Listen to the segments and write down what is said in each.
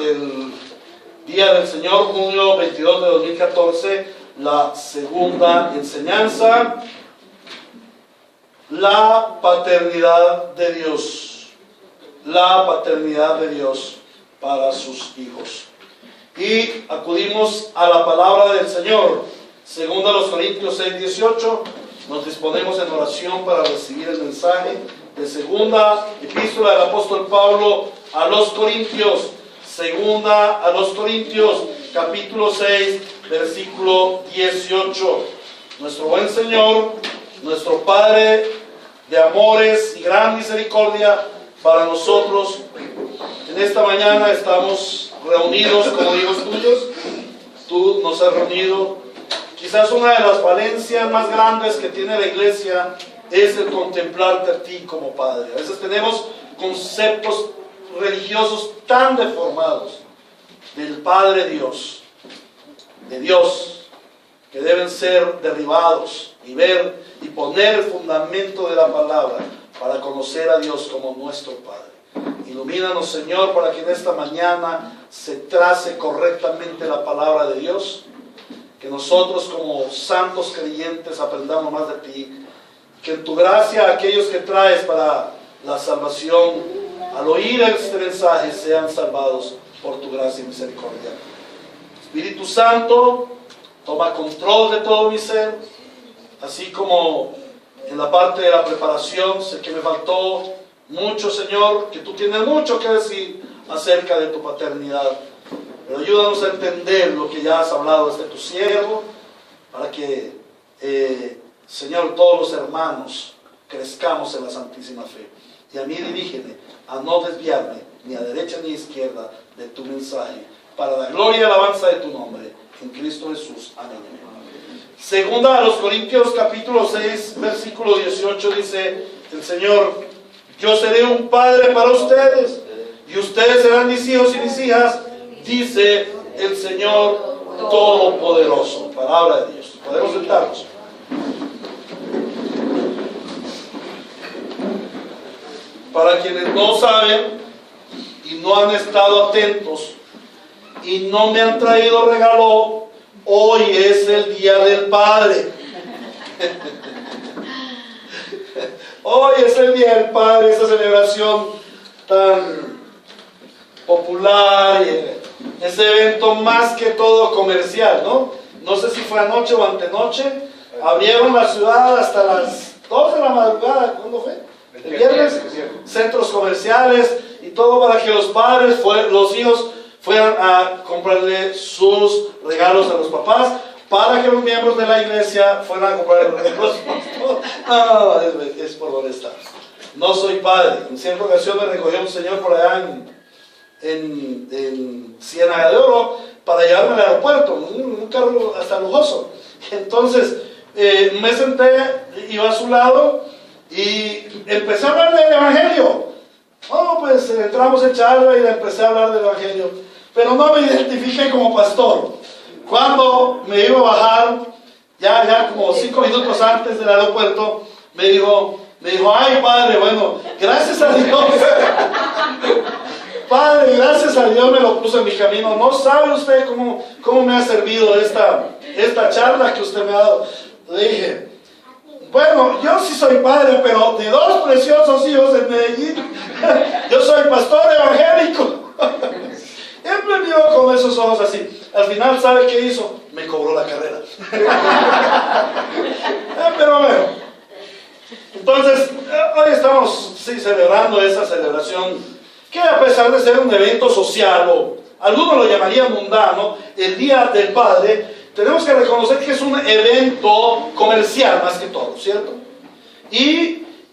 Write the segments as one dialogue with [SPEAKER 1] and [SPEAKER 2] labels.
[SPEAKER 1] del Día del Señor, junio 22 de 2014, la segunda enseñanza, la paternidad de Dios. La paternidad de Dios para sus hijos. Y acudimos a la palabra del Señor. Según a los Corintios 6:18, nos disponemos en oración para recibir el mensaje de segunda epístola del apóstol Pablo a los Corintios. Segunda a los Corintios, capítulo 6, versículo 18. Nuestro buen Señor, nuestro Padre de amores y gran misericordia para nosotros, en esta mañana estamos reunidos como hijos tuyos. Tú nos has reunido. Quizás una de las falencias más grandes que tiene la iglesia es el contemplarte a ti como Padre. A veces tenemos conceptos religiosos tan deformados del Padre Dios, de Dios, que deben ser derribados y ver y poner el fundamento de la palabra para conocer a Dios como nuestro Padre. Ilumínanos, Señor, para que en esta mañana se trace correctamente la palabra de Dios, que nosotros como santos creyentes aprendamos más de ti, que en tu gracia aquellos que traes para la salvación, al oír este mensaje, sean salvados por tu gracia y misericordia. Espíritu Santo, toma control de todo mi ser, así como en la parte de la preparación, sé que me faltó mucho, Señor, que tú tienes mucho que decir acerca de tu paternidad. Pero ayúdanos a entender lo que ya has hablado desde tu siervo, para que, Señor, todos los hermanos crezcamos en la santísima fe. Y a mí dirígeme a no desviarme ni a derecha ni a izquierda de tu mensaje, para la gloria y alabanza de tu nombre, en Cristo Jesús. Amén. Segunda a los Corintios capítulo 6, versículo 18 dice el Señor: yo seré un padre para ustedes, y ustedes serán mis hijos y mis hijas, dice el Señor Todopoderoso. Palabra de Dios. Podemos sentarnos. Para quienes no saben y no han estado atentos y no me han traído regalo, hoy es el Día del Padre. Hoy es el Día del Padre, esta celebración tan popular, y ese evento más que todo comercial, ¿no? No sé si fue anoche o antenoche, abrieron la ciudad hasta las 2 de la madrugada, ¿cuándo fue? El viernes, centros comerciales y todo para que los padres, los hijos fueran a comprarle sus regalos a los papás, para que los miembros de la iglesia fueran a comprar regalos. No, es por molestar. No soy padre. En cierta ocasión me recogió un señor por allá en Ciénaga de Oro para llevarme al aeropuerto, un carro hasta lujoso. Entonces me senté, iba a su lado y empecé a hablar del evangelio. Pues entramos en charla y le empecé a hablar del evangelio, pero no me identifiqué como pastor. Cuando me iba a bajar, ya como 5 minutos antes del aeropuerto, me dijo, ay padre, bueno, gracias a Dios. Padre, gracias a Dios me lo puso en mi camino. No sabe usted cómo me ha servido esta charla que usted me ha dado. Le dije, bueno, yo sí soy padre, pero de 2 preciosos hijos en Medellín. Yo soy pastor evangélico. Él me vio con esos ojos así. Al final, ¿sabe qué hizo? Me cobró la carrera. Pero bueno. Entonces, hoy estamos celebrando esa celebración, que a pesar de ser un evento social, o algunos lo llamarían mundano, el Día del Padre, tenemos que reconocer que es un evento comercial más que todo, ¿cierto?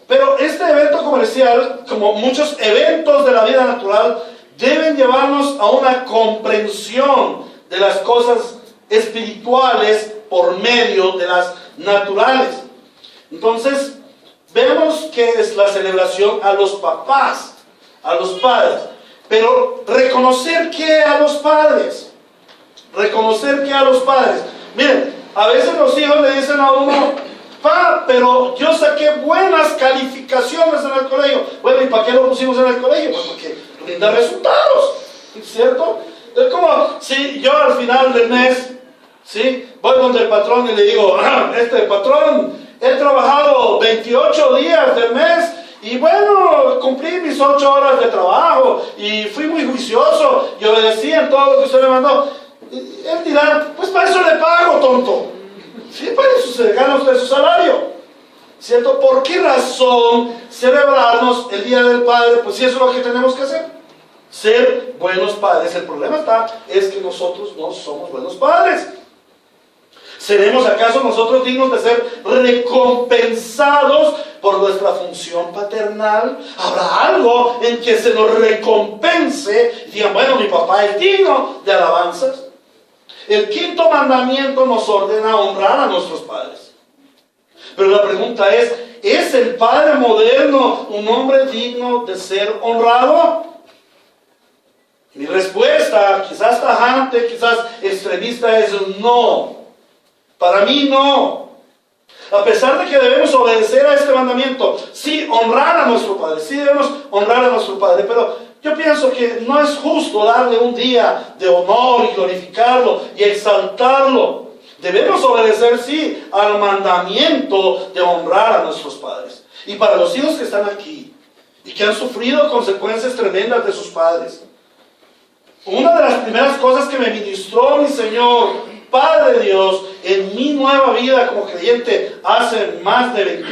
[SPEAKER 1] Pero este evento comercial, como muchos eventos de la vida natural, deben llevarnos a una comprensión de las cosas espirituales por medio de las naturales. Entonces, vemos que es la celebración a los papás, a los padres, pero reconocer que a los padres, miren, a veces los hijos le dicen a uno, pero yo saqué buenas calificaciones en el colegio. Bueno, ¿y para qué lo pusimos en el colegio? Pues porque brinda resultados. ¿Cierto? Es como si yo al final del mes, ¿sí?, voy donde el patrón y le digo, patrón, he trabajado 28 días del mes y bueno, cumplí mis 8 horas de trabajo y fui muy juicioso y obedecí en todo lo que usted me mandó. Él dirá, pues para eso le pago, tonto. Sí, para eso se gana usted su salario. ¿Cierto? ¿Por qué razón celebrarnos el Día del Padre? Pues si eso es lo que tenemos que hacer. Ser buenos padres. El problema es que nosotros no somos buenos padres. ¿Seremos acaso nosotros dignos de ser recompensados por nuestra función paternal? ¿Habrá algo en que se nos recompense y digan, bueno, mi papá es digno de alabanzas? El quinto mandamiento nos ordena honrar a nuestros padres. Pero la pregunta ¿es el padre moderno un hombre digno de ser honrado? Mi respuesta, quizás tajante, quizás extremista, es no. Para mí no. A pesar de que debemos obedecer a este mandamiento, sí, honrar a nuestro padre, sí debemos honrar a nuestro padre, pero yo pienso que no es justo darle un día de honor y glorificarlo y exaltarlo. Debemos obedecer, sí, al mandamiento de honrar a nuestros padres. Y para los hijos que están aquí y que han sufrido consecuencias tremendas de sus padres, una de las primeras cosas que me ministró mi Señor, Padre Dios, en mi nueva vida como creyente hace más de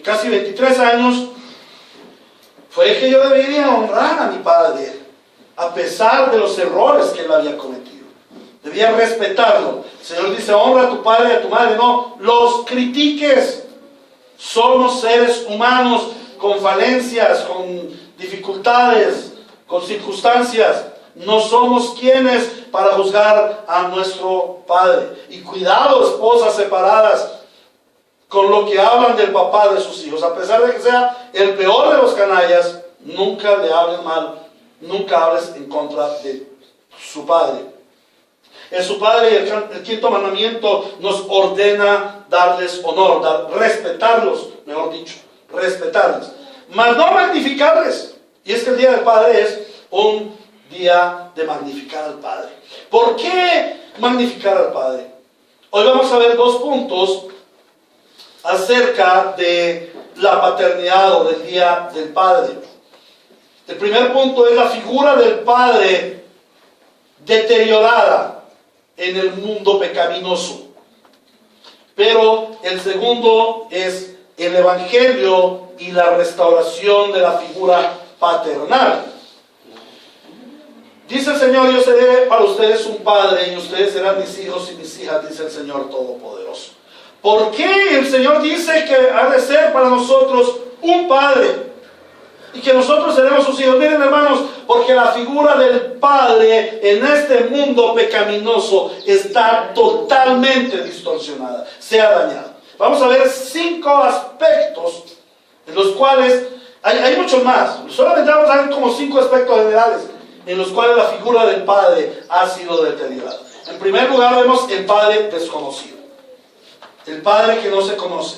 [SPEAKER 1] casi 23 años, fue que yo debería honrar a mi padre, a pesar de los errores que él había cometido. Debía respetarlo. El Señor dice, honra a tu padre y a tu madre. No los critiques. Somos seres humanos con falencias, con dificultades, con circunstancias. No somos quienes para juzgar a nuestro padre. Y cuidado, esposas separadas, con lo que hablan del papá de sus hijos. A pesar de que sea el peor de los canallas, nunca le hablen mal, nunca hables en contra de su padre. En su padre, el quinto mandamiento nos ordena darles honor, respetarlos, mejor dicho, respetarles, mas no magnificarles. Y es que el Día del Padre es un día de magnificar al Padre. ¿Por qué magnificar al Padre? Hoy vamos a ver 2 puntos acerca de la paternidad o del Día del Padre. El primer punto es la figura del Padre deteriorada en el mundo pecaminoso. Pero el segundo es el Evangelio y la restauración de la figura paternal. Dice el Señor, yo seré para ustedes un padre y ustedes serán mis hijos y mis hijas, dice el Señor Todopoderoso. ¿Por qué el Señor dice que ha de ser para nosotros un padre y que nosotros seremos sus hijos? Miren, hermanos, porque la figura del padre en este mundo pecaminoso está totalmente distorsionada, se ha dañado. Vamos a ver 5 aspectos en los cuales, hay muchos más, solamente vamos a ver como 5 aspectos generales en los cuales la figura del padre ha sido deteriorada. En primer lugar vemos el padre desconocido, el padre que no se conoce,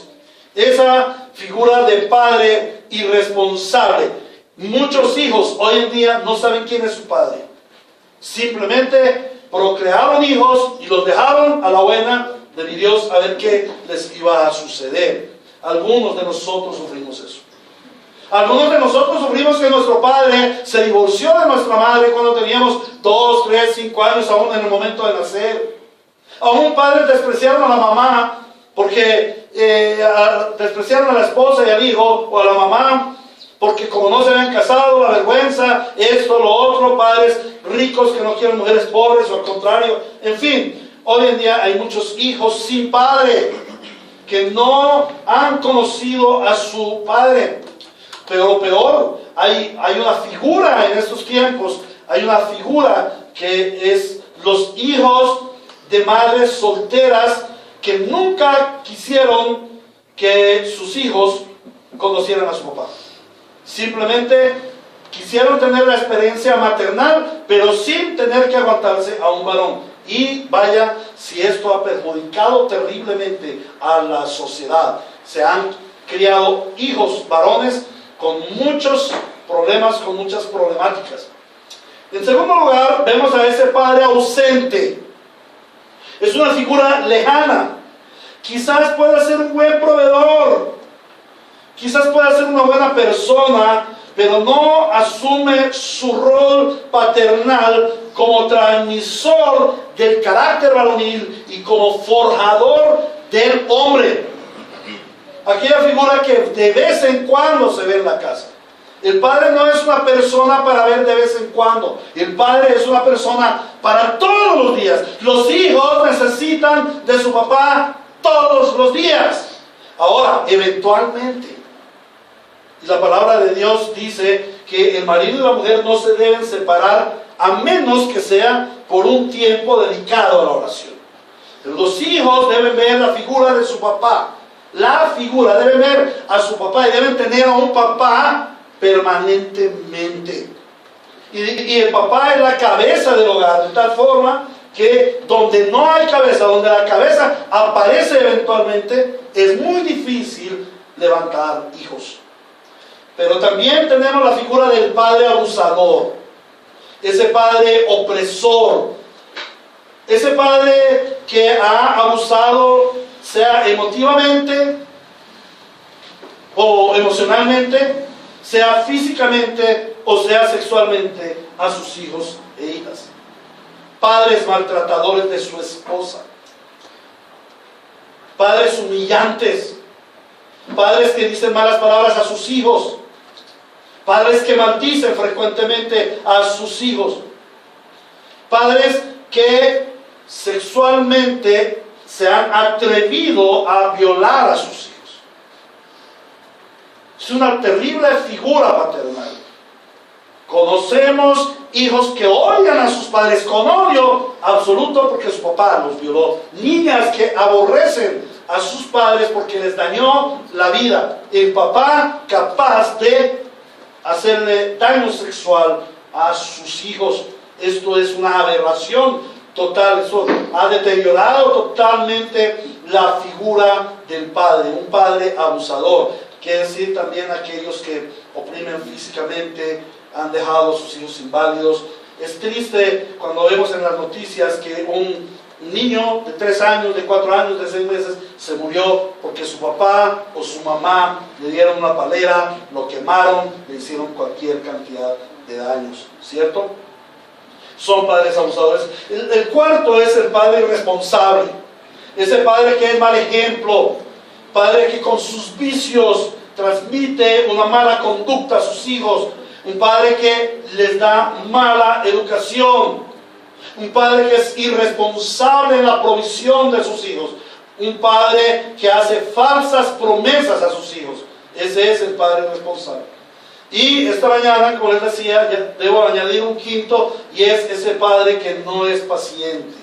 [SPEAKER 1] esa figura de padre irresponsable. Muchos hijos hoy en día no saben quién es su padre, simplemente procrearon hijos y los dejaron a la buena de mi Dios a ver qué les iba a suceder. Algunos de nosotros sufrimos eso. Algunos de nosotros sufrimos que nuestro padre se divorció de nuestra madre cuando teníamos 2, 3, 5 años, aún en el momento de nacer. Aún padres despreciaron a la mamá porque despreciaron a la esposa y al hijo, o a la mamá porque como no se habían casado, la vergüenza, esto, lo otro, padres ricos que no quieren mujeres pobres, o al contrario. En fin, hoy en día hay muchos hijos sin padre que no han conocido a su padre. Pero peor, hay una figura en estos tiempos, hay una figura que es los hijos de madres solteras que nunca quisieron que sus hijos conocieran a su papá. Simplemente quisieron tener la experiencia maternal, pero sin tener que aguantarse a un varón. Y vaya si esto ha perjudicado terriblemente a la sociedad. Se han criado hijos varones con muchos problemas, con muchas problemáticas. En segundo lugar, vemos a ese padre ausente. Es una figura lejana. Quizás pueda ser un buen proveedor, quizás pueda ser una buena persona, pero no asume su rol paternal como transmisor del carácter varonil y como forjador del hombre. Aquella figura que de vez en cuando se ve en la casa. El padre no es una persona para ver de vez en cuando. El padre es una persona para todos los días. Los hijos necesitan de su papá todos los días. Ahora, eventualmente, la palabra de Dios dice que el marido y la mujer no se deben separar a menos que sea por un tiempo dedicado a la oración. Los hijos deben ver la figura de su papá. La figura, deben ver a su papá y deben tener a un papá permanentemente. Y el papá es la cabeza del hogar, de tal forma que donde no hay cabeza, donde la cabeza aparece eventualmente, es muy difícil levantar hijos. Pero también tenemos la figura del padre abusador, ese padre opresor, ese padre que ha abusado, sea emotivamente o emocionalmente, sea físicamente o sea sexualmente, a sus hijos e hijas. Padres maltratadores de su esposa, padres humillantes, padres que dicen malas palabras a sus hijos, padres que maldicen frecuentemente a sus hijos, padres que sexualmente se han atrevido a violar a sus hijos. Es una terrible figura paternal. Conocemos hijos que odian a sus padres con odio absoluto porque su papá los violó. Niñas que aborrecen a sus padres porque les dañó la vida. El papá capaz de hacerle daño sexual a sus hijos. Esto es una aberración total. Eso ha deteriorado totalmente la figura del padre. Un padre abusador. Quiere decir también aquellos que oprimen físicamente, han dejado a sus hijos inválidos. Es triste cuando vemos en las noticias que un niño de 3 años, de 4 años, de 6 meses se murió porque su papá o su mamá le dieron una palera, lo quemaron, le hicieron cualquier cantidad de daños, ¿cierto? Son padres abusadores. El cuarto es el padre irresponsable, ese padre que es mal ejemplo, padre que con sus vicios transmite una mala conducta a sus hijos, un padre que les da mala educación, un padre que es irresponsable en la provisión de sus hijos, un padre que hace falsas promesas a sus hijos. Ese es el padre irresponsable. Y esta mañana, como les decía, ya debo añadir un quinto, y es ese padre que no es paciente,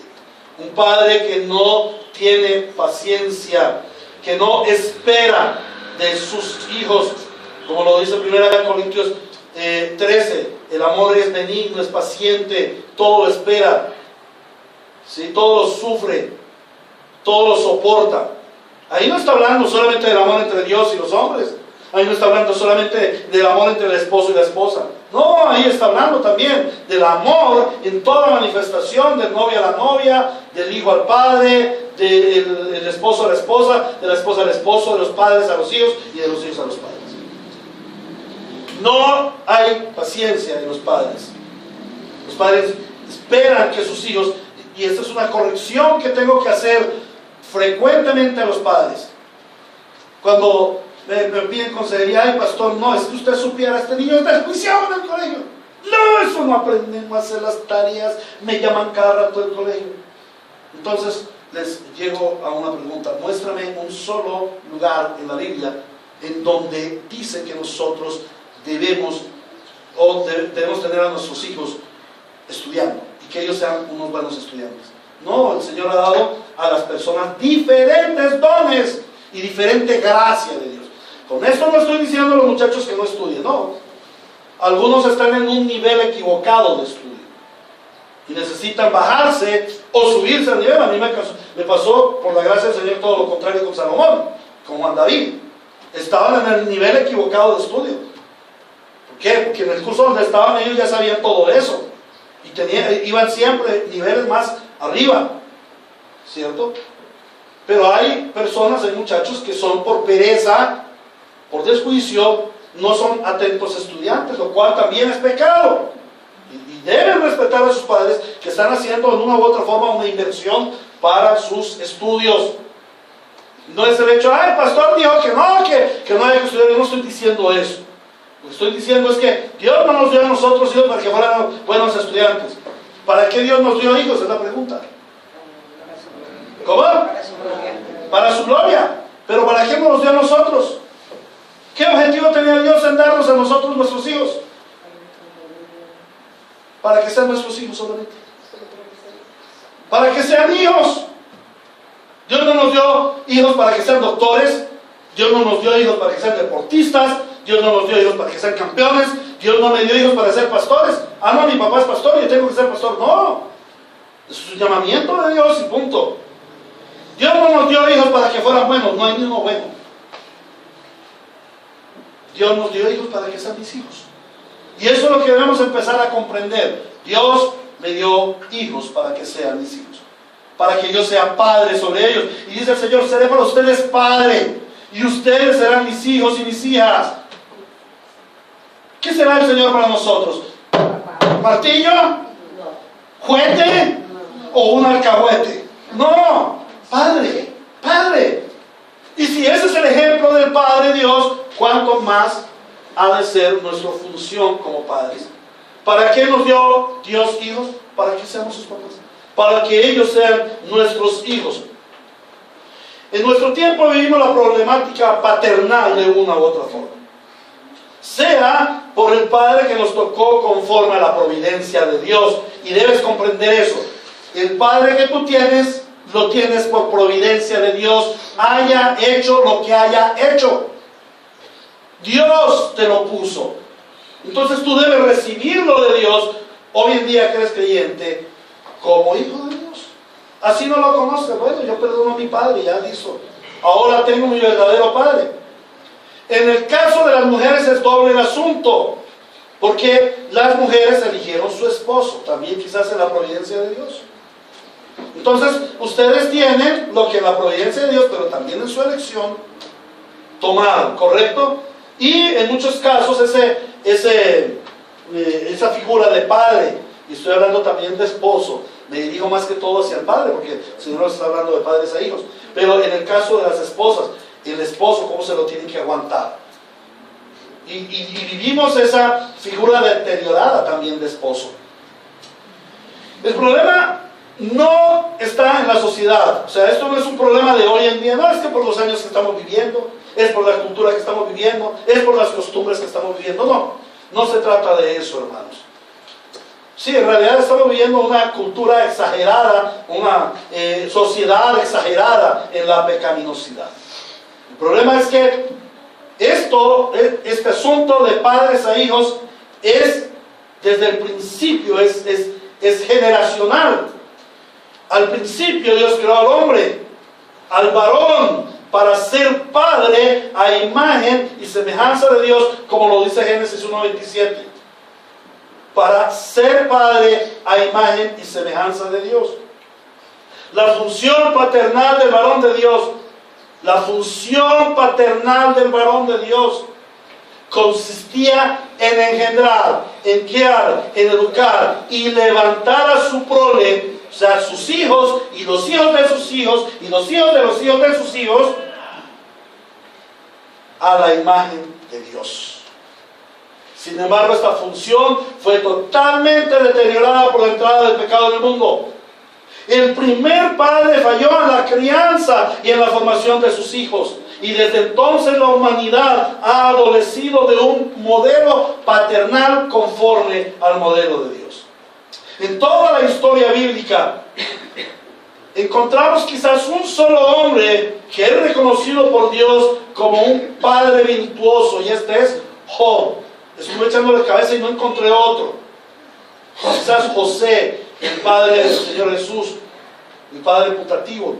[SPEAKER 1] un padre que no tiene paciencia, que no espera de sus hijos, como lo dice 1 Corintios 13, el amor es benigno, es paciente, todo lo espera, ¿sí? Todo lo sufre, todo lo soporta. Ahí no está hablando solamente del amor entre Dios y los hombres, ahí no está hablando solamente del amor entre el esposo y la esposa, no, ahí está hablando también del amor en toda manifestación, del novio a la novia, del hijo al padre, del esposo a la esposa, de la esposa al esposo, de los padres a los hijos y de los hijos a los padres. No hay paciencia en los padres. Los padres esperan que sus hijos, y esta es una corrección que tengo que hacer frecuentemente a los padres. Cuando me piden consejería, ay pastor, no, es que usted supiera, este niño está desjuiciado en el colegio. No, eso no aprenden a hacer las tareas, me llaman cada rato del colegio. Entonces les llego a una pregunta: muéstrame un solo lugar en la Biblia en donde dice que nosotros debemos tener a nuestros hijos estudiando y que ellos sean unos buenos estudiantes. No, el Señor ha dado a las personas diferentes dones y diferente gracia de Dios. Con esto no estoy diciendo a los muchachos que no estudien, no. Algunos están en un nivel equivocado de estudio y necesitan bajarse o subirse al nivel. A mí me pasó, por la gracia del Señor, todo lo contrario con Salomón, con Juan David. Estaban en el nivel equivocado de estudio. ¿Por qué? Porque en el curso donde estaban ellos ya sabían todo eso. iban siempre niveles más arriba, ¿cierto? Pero hay personas, hay muchachos que son por pereza, por desjuicio, no son atentos estudiantes, lo cual también es pecado. Y deben respetar a sus padres que están haciendo de una u otra forma una inversión para sus estudios. No es el hecho, el pastor dijo que no hay que estudiar. Yo no estoy diciendo eso. Lo que estoy diciendo es que Dios no nos dio a nosotros hijos para que fueran buenos estudiantes. ¿Para qué Dios nos dio hijos? Es la pregunta. ¿Cómo? Para su gloria. Pero ¿para qué nos los dio a nosotros? ¿Qué objetivo tenía Dios en darnos a nosotros nuestros hijos? Para que sean nuestros hijos solamente. Para que sean hijos. Dios no nos dio hijos para que sean doctores. Dios no nos dio hijos para que sean deportistas. Dios no nos dio hijos para que sean campeones. Dios no me dio hijos para ser pastores. No, mi papá es pastor y yo tengo que ser pastor. No. Es un llamamiento de Dios y punto. Dios no nos dio hijos para que fueran buenos. No hay ni uno bueno. Dios nos dio hijos para que sean mis hijos. Y eso es lo que debemos empezar a comprender. Dios me dio hijos para que sean mis hijos. Para que yo sea padre sobre ellos. Y dice el Señor, seré para ustedes padre. Y ustedes serán mis hijos y mis hijas. ¿Qué será el Señor para nosotros? ¿Martillo? ¿Juguete? ¿O un alcahuete? No, padre, padre. Y si ese es el ejemplo del Padre Dios, ¿cuánto más ha de ser nuestra función como padres? ¿Para qué nos dio Dios hijos? Para que seamos sus papás. Para que ellos sean nuestros hijos. En nuestro tiempo vivimos la problemática paternal de una u otra forma. Sea por el padre que nos tocó conforme a la providencia de Dios. Y debes comprender eso. El padre que tú tienes, lo tienes por providencia de Dios. Haya hecho lo que haya hecho. Dios te lo puso. Entonces tú debes recibirlo de Dios. Hoy en día que eres creyente, como hijo de Dios. Así no lo conoces. Bueno, yo perdono a mi padre, ya hizo. Ahora tengo mi verdadero padre. En el caso de las mujeres es doble el asunto. Porque las mujeres eligieron su esposo. También quizás en la providencia de Dios. Entonces, ustedes tienen lo que en la providencia de Dios, pero también en su elección, tomaron, ¿correcto? Y en muchos casos esa figura de padre, y estoy hablando también de esposo, me dirijo más que todo hacia el padre, porque el Señor nos está hablando de padres a hijos, pero en el caso de las esposas, el esposo, ¿cómo se lo tiene que aguantar? Y vivimos esa figura deteriorada también de esposo. El problema no está en la sociedad. O sea, esto no es un problema de hoy en día. No es que por los años que estamos viviendo, es por la cultura que estamos viviendo, es por las costumbres que estamos viviendo. No, no se trata de eso, hermanos. Sí, en realidad estamos viviendo una cultura exagerada, una sociedad exagerada en la pecaminosidad. El problema es que este asunto de padres a hijos es, desde el principio, es generacional. Al principio Dios creó al hombre, al varón, para ser padre a imagen y semejanza de Dios, como lo dice Génesis 1:27. Para ser padre a imagen y semejanza de Dios. La función paternal del varón de Dios, la función paternal del varón de Dios, consistía en engendrar, en criar, en educar y levantar a su prole, o sea, sus hijos y los hijos de sus hijos y los hijos de los hijos de sus hijos, a la imagen de Dios. Sin embargo, esta función fue totalmente deteriorada por la entrada del pecado en el mundo. El primer padre falló en la crianza y en la formación de sus hijos. Y desde entonces la humanidad ha adolecido de un modelo paternal conforme al modelo de Dios. En toda la historia bíblica encontramos quizás un solo hombre que es reconocido por Dios como un padre virtuoso, y este es Job. Estuve echándole cabeza y no encontré otro. Quizás José, el padre del Señor Jesús, el padre putativo.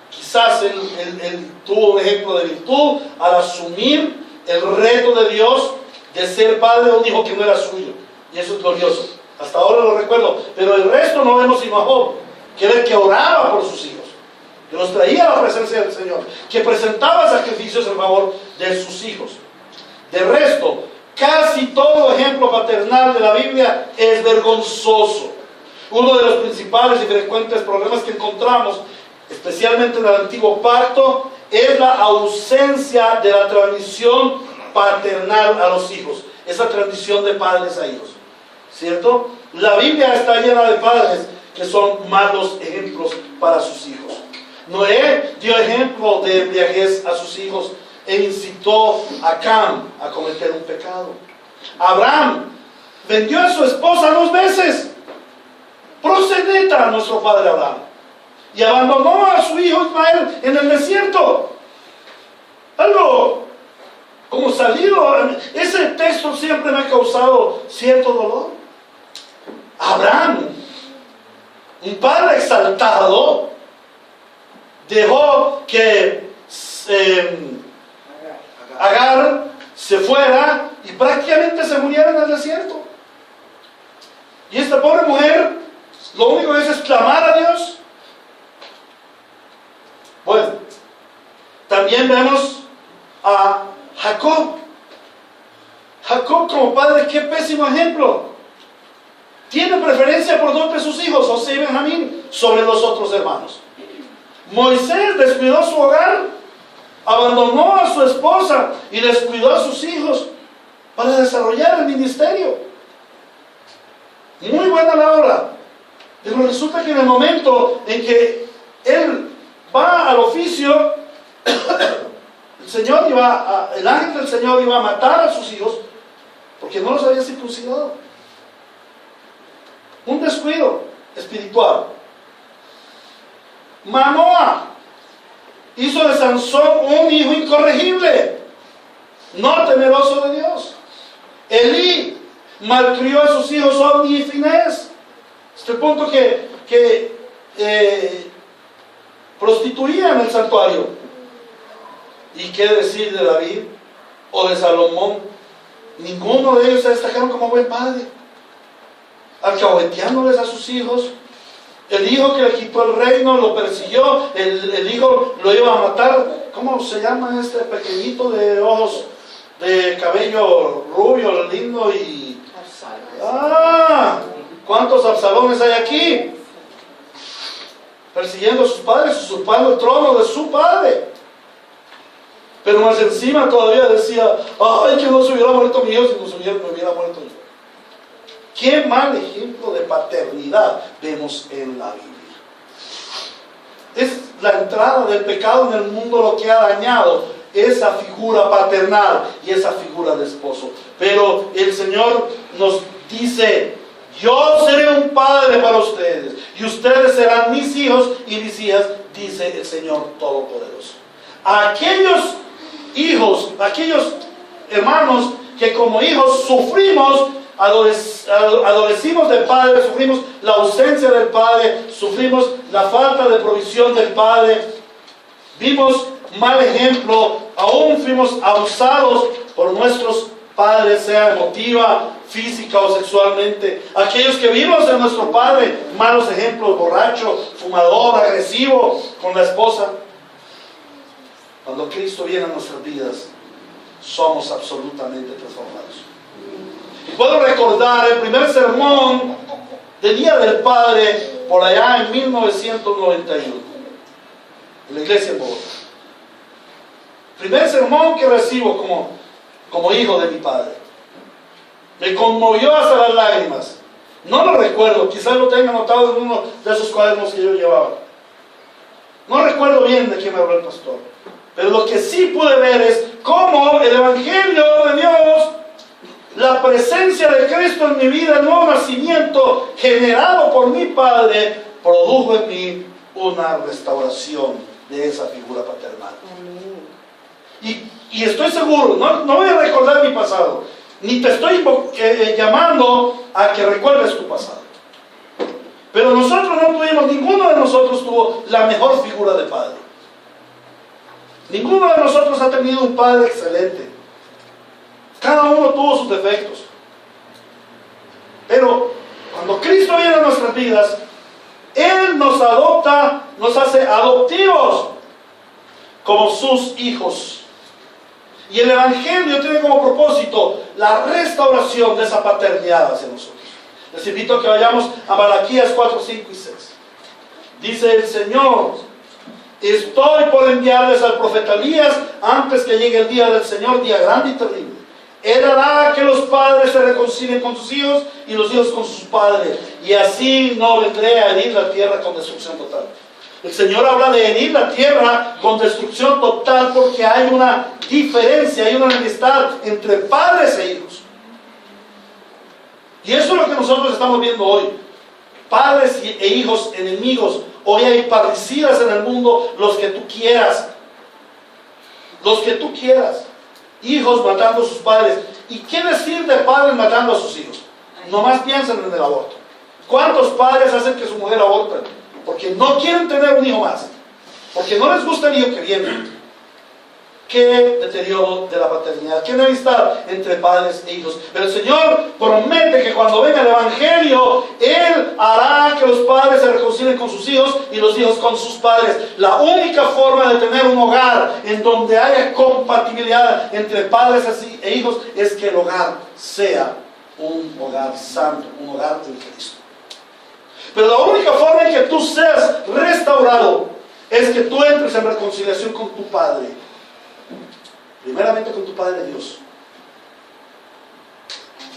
[SPEAKER 1] Quizás él tuvo un ejemplo de virtud al asumir el reto de Dios de ser padre de un hijo que no era suyo. Y eso es glorioso. Hasta ahora lo recuerdo. Pero el resto no vemos sino a Job, que era el que oraba por sus hijos, que los traía a la presencia del Señor, que presentaba sacrificios en favor de sus hijos. De resto, casi todo ejemplo paternal de la Biblia es vergonzoso. Uno de los principales y frecuentes problemas que encontramos, especialmente en el Antiguo Pacto, es la ausencia de la transmisión paternal a los hijos. Esa transmisión de padres a hijos, ¿cierto? La Biblia está llena de padres que son malos ejemplos para sus hijos. Noé dio ejemplo de embriaguez a sus hijos e incitó a Cam a cometer un pecado. Abraham vendió a su esposa 2 veces, proselita a nuestro padre Abraham, y abandonó a su hijo Ismael en el desierto. Algo como salido, ese texto siempre me ha causado cierto dolor. Abraham, un padre exaltado, dejó que Agar se fuera y prácticamente se muriera en el desierto. Y esta pobre mujer lo único que hace es clamar a Dios. Bueno, también vemos a Jacob. Jacob como padre, qué pésimo ejemplo. Tiene preferencia por 2 de sus hijos, José y Benjamín, sobre los otros hermanos. Moisés descuidó su hogar, abandonó a su esposa y descuidó a sus hijos para desarrollar el ministerio. Muy buena la obra, pero resulta que en el momento en que él va al oficio, el ángel del Señor iba a matar a sus hijos porque no los había circuncidado. Un descuido espiritual. Manoah hizo de Sansón un hijo incorregible, no temeroso de Dios. Elí malcrió a sus hijos Ofni y Finés, hasta el punto que prostituían el santuario. ¿Y qué decir de David o de Salomón? Ninguno de ellos se destacaron como buen padre, alcahueteándoles a sus hijos. El hijo que le quitó el reino lo persiguió, el hijo lo iba a matar. ¿Cómo se llama este pequeñito de ojos, de cabello rubio, lindo y... ¿cuántos Absalones hay aquí? Persiguiendo a sus padres, usurpando el trono de su padre. Pero más encima todavía decía, ay, que no se hubiera muerto mi hijo si me hubiera muerto yo. Qué mal ejemplo de paternidad vemos en la Biblia. Es la entrada del pecado en el mundo lo que ha dañado esa figura paternal y esa figura de esposo. Pero el Señor nos dice, yo seré un padre para ustedes y ustedes serán mis hijos y mis hijas, dice el Señor Todopoderoso. Aquellos hijos, aquellos hermanos que como hijos sufrimos, adolecimos del Padre, sufrimos la ausencia del Padre, sufrimos la falta de provisión del Padre, vimos mal ejemplo, aún fuimos abusados por nuestros padres, sea emotiva, física o sexualmente. Aquellos que vimos en nuestro padre malos ejemplos, borracho, fumador, agresivo con la esposa. Cuando Cristo viene a nuestras vidas, somos absolutamente transformados. Y puedo recordar el primer sermón del Día del Padre por allá en 1991, en la iglesia en Bogotá. Primer sermón que recibo como hijo de mi padre. Me conmovió hasta las lágrimas. No lo recuerdo, quizás lo tenga anotado en uno de esos cuadernos que yo llevaba. No recuerdo bien de qué me habló el pastor. Pero lo que sí pude ver es cómo el Evangelio de Dios, la presencia de Cristo en mi vida, el nuevo nacimiento generado por mi Padre, produjo en mí una restauración de esa figura paternal. Y estoy seguro, no voy a recordar mi pasado, ni te estoy llamando a que recuerdes tu pasado. Pero nosotros no tuvimos, ninguno de nosotros tuvo la mejor figura de padre. Ninguno de nosotros ha tenido un padre excelente. Cada uno tuvo sus defectos. Pero Cristo viene a nuestras vidas, Él nos adopta, nos hace adoptivos como sus hijos. Y el Evangelio tiene como propósito la restauración de esa paternidad hacia nosotros. Les invito a que vayamos a Malaquías 4, 5 y 6. Dice el Señor: estoy por enviarles al profeta Elías antes que llegue el día del Señor, día grande y terrible. Él hará que los padres se reconcilien con sus hijos y los hijos con sus padres, y así no vendré a herir la tierra con destrucción total. El Señor habla de herir la tierra con destrucción total porque hay una diferencia, hay una enemistad entre padres e hijos. Y eso es lo que nosotros estamos viendo hoy. Padres e hijos enemigos. Hoy hay parricidas en el mundo, los que tú quieras. Los que tú quieras. Hijos matando a sus padres. ¿Y qué decir de padres matando a sus hijos? Nomás piensan en el aborto. ¿Cuántos padres hacen que su mujer aborte? Porque no quieren tener un hijo más. Porque no les gusta el hijo que viene. Qué deterioro de la paternidad, qué enemistad entre padres e hijos. Pero el Señor promete que cuando venga el Evangelio, Él hará que los padres se reconcilien con sus hijos y los hijos con sus padres. La única forma de tener un hogar en donde haya compatibilidad entre padres e hijos es que el hogar sea un hogar santo, un hogar de Cristo. Pero la única forma en que tú seas restaurado es que tú entres en reconciliación con tu Padre. Primeramente con tu Padre Dios,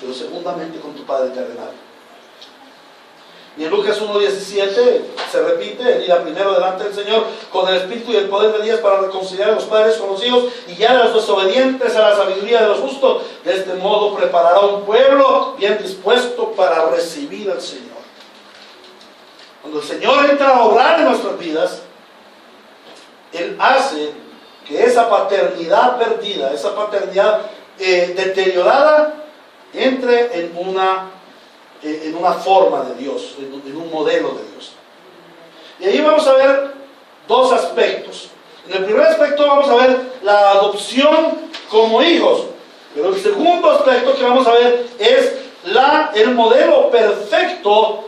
[SPEAKER 1] pero segundamente con tu Padre terrenal. Y en Lucas 1:17 se repite: él irá primero delante del Señor con el espíritu y el poder de Elías para reconciliar a los padres con los hijos y guiar a los desobedientes a la sabiduría de los justos. De este modo preparará un pueblo bien dispuesto para recibir al Señor. Cuando el Señor entra a obrar en nuestras vidas, Él hace que esa paternidad perdida, esa paternidad deteriorada, entre en una forma de Dios, en un modelo de Dios. Y ahí vamos a ver dos aspectos. En el primer aspecto vamos a ver la adopción como hijos, pero el segundo aspecto que vamos a ver es el modelo perfecto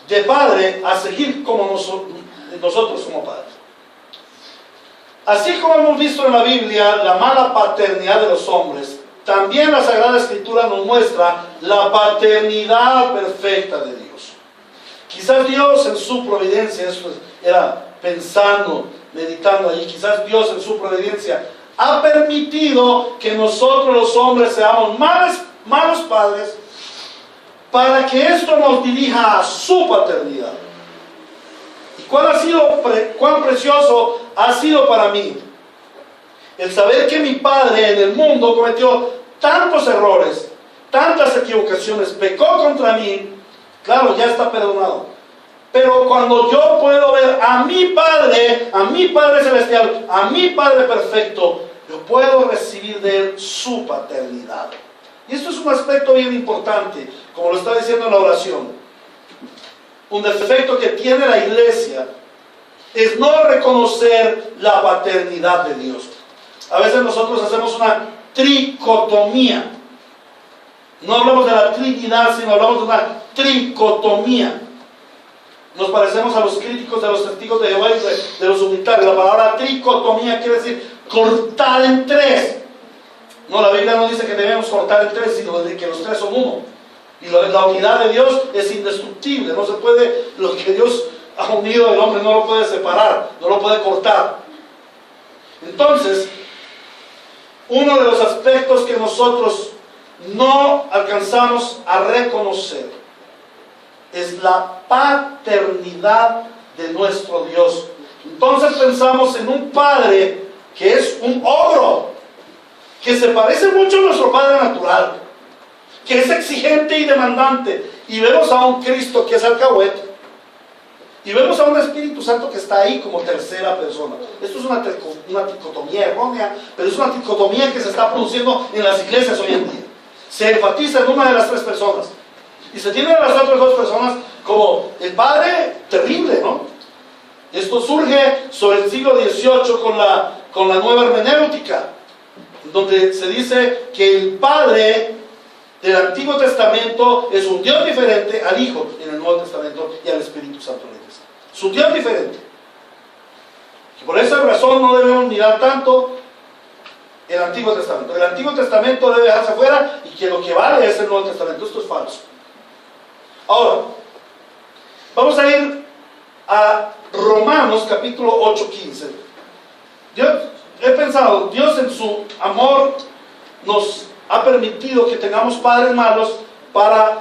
[SPEAKER 1] de padre a seguir como nosotros como padres. Así como hemos visto en la Biblia la mala paternidad de los hombres, también la Sagrada Escritura nos muestra la paternidad perfecta de Dios. Quizás Dios en su providencia, eso era pensando, meditando allí, quizás Dios en su providencia ha permitido que nosotros los hombres seamos malos padres para que esto nos dirija a su paternidad. ¿Y cuán precioso ha sido para mí el saber que mi padre en el mundo cometió tantos errores, tantas equivocaciones, pecó contra mí? Claro, ya está perdonado. Pero cuando yo puedo ver a mi Padre Celestial, a mi Padre perfecto, yo puedo recibir de Él su paternidad. Y esto es un aspecto bien importante, como lo está diciendo en la oración. Un defecto que tiene la iglesia es no reconocer la paternidad de Dios. A veces nosotros hacemos una tricotomía. No hablamos de la Trinidad, sino hablamos de una tricotomía. Nos parecemos a los críticos de los testigos de Jehová y de los unitarios. La palabra tricotomía quiere decir cortar en tres. No, la Biblia no dice que debemos cortar en tres, sino que los tres son uno. Y la unidad de Dios es indestructible. No se puede, lo que Dios ha unido, el hombre no lo puede separar, no lo puede cortar. Entonces, uno de los aspectos que nosotros no alcanzamos a reconocer es la paternidad de nuestro Dios. Entonces pensamos en un padre que es un ogro, que se parece mucho a nuestro padre natural, que es exigente y demandante, y vemos a un Cristo que es alcahuete, y vemos a un Espíritu Santo que está ahí como tercera persona. Esto es una tricotomía errónea, pero es una tricotomía que se está produciendo en las iglesias hoy en día. Se enfatiza en una de las tres personas y se tienen a las otras dos personas como el Padre terrible, ¿no? Esto surge sobre el siglo XVIII con la nueva hermenéutica, donde se dice que el Padre del Antiguo Testamento es un Dios diferente al Hijo en el Nuevo Testamento y al Espíritu Santo en la Iglesia. Es un Dios diferente. Y por esa razón no debemos mirar tanto el Antiguo Testamento. El Antiguo Testamento debe dejarse afuera y que lo que vale es el Nuevo Testamento. Esto es falso. Ahora, vamos a ir a Romanos capítulo 8:15. He pensado, Dios en su amor nos ha permitido que tengamos padres malos para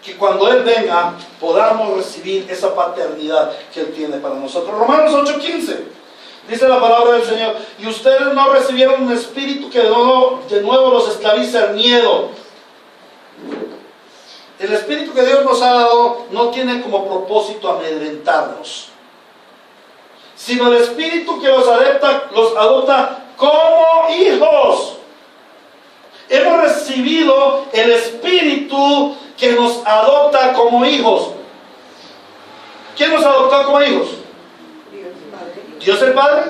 [SPEAKER 1] que cuando Él venga podamos recibir esa paternidad que Él tiene para nosotros. Romanos 8:15 dice la palabra del Señor: y ustedes no recibieron un espíritu que de nuevo los esclavice al miedo. El espíritu que Dios nos ha dado no tiene como propósito amedrentarnos, sino el espíritu que los adopta como hijos. Hemos recibido el espíritu que nos adopta como hijos. ¿Quién nos adoptó como hijos? Dios el Padre,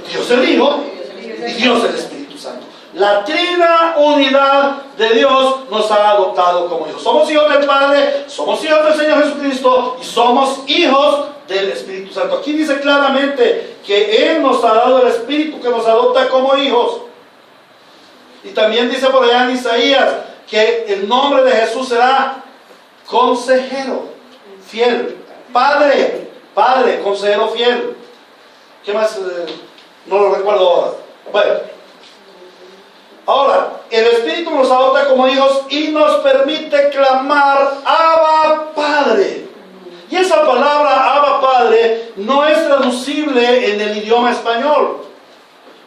[SPEAKER 1] Dios el Hijo y Dios el Espíritu Santo. La trina unidad de Dios nos ha adoptado como hijos. Somos hijos del Padre, somos hijos del Señor Jesucristo y somos hijos del Espíritu Santo. Aquí dice claramente que Él nos ha dado el Espíritu que nos adopta como hijos. Y también dice por allá en Isaías que el nombre de Jesús será consejero fiel, Padre, consejero fiel. ¿Qué más? No lo recuerdo ahora. Bueno, ahora, el Espíritu nos adopta como hijos y nos permite clamar Abba Padre. Y esa palabra Abba Padre no es traducible en el idioma español,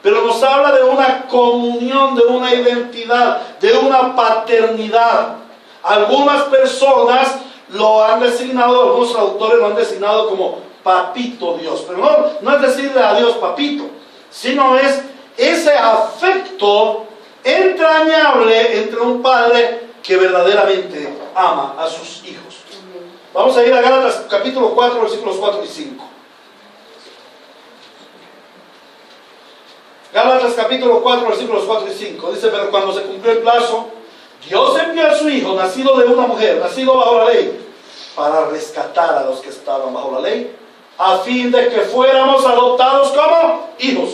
[SPEAKER 1] pero nos habla de una comunión, de una identidad, de una paternidad. Algunas personas lo han designado, algunos traductores lo han designado como papito Dios, pero no es decirle a Dios papito, sino es ese afecto entrañable entre un padre que verdaderamente ama a sus hijos. Vamos a ir a Gálatas capítulo 4, versículos 4 y 5. Gálatas capítulo 4, versículos 4 y 5. Dice: pero cuando se cumplió el plazo, Dios envió a su Hijo, nacido de una mujer, nacido bajo la ley, para rescatar a los que estaban bajo la ley, a fin de que fuéramos adoptados como hijos.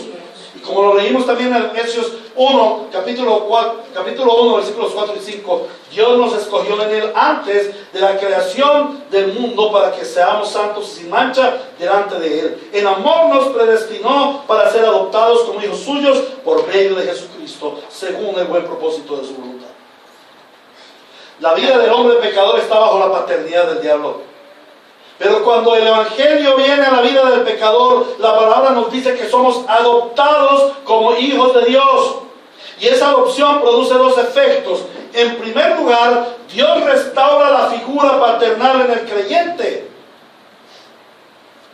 [SPEAKER 1] Y como lo leímos también en Efesios 1, capítulo 1, versículos 4 y 5, Dios nos escogió en Él antes de la creación del mundo para que seamos santos y sin mancha delante de Él. En amor nos predestinó para ser adoptados como hijos suyos por medio de Jesucristo, según el buen propósito de su voluntad. La vida del hombre pecador está bajo la paternidad del diablo. Pero cuando el Evangelio viene a la vida del pecador, la palabra nos dice que somos adoptados como hijos de Dios. Y esa adopción produce dos efectos. En primer lugar, Dios restaura la figura paternal en el creyente.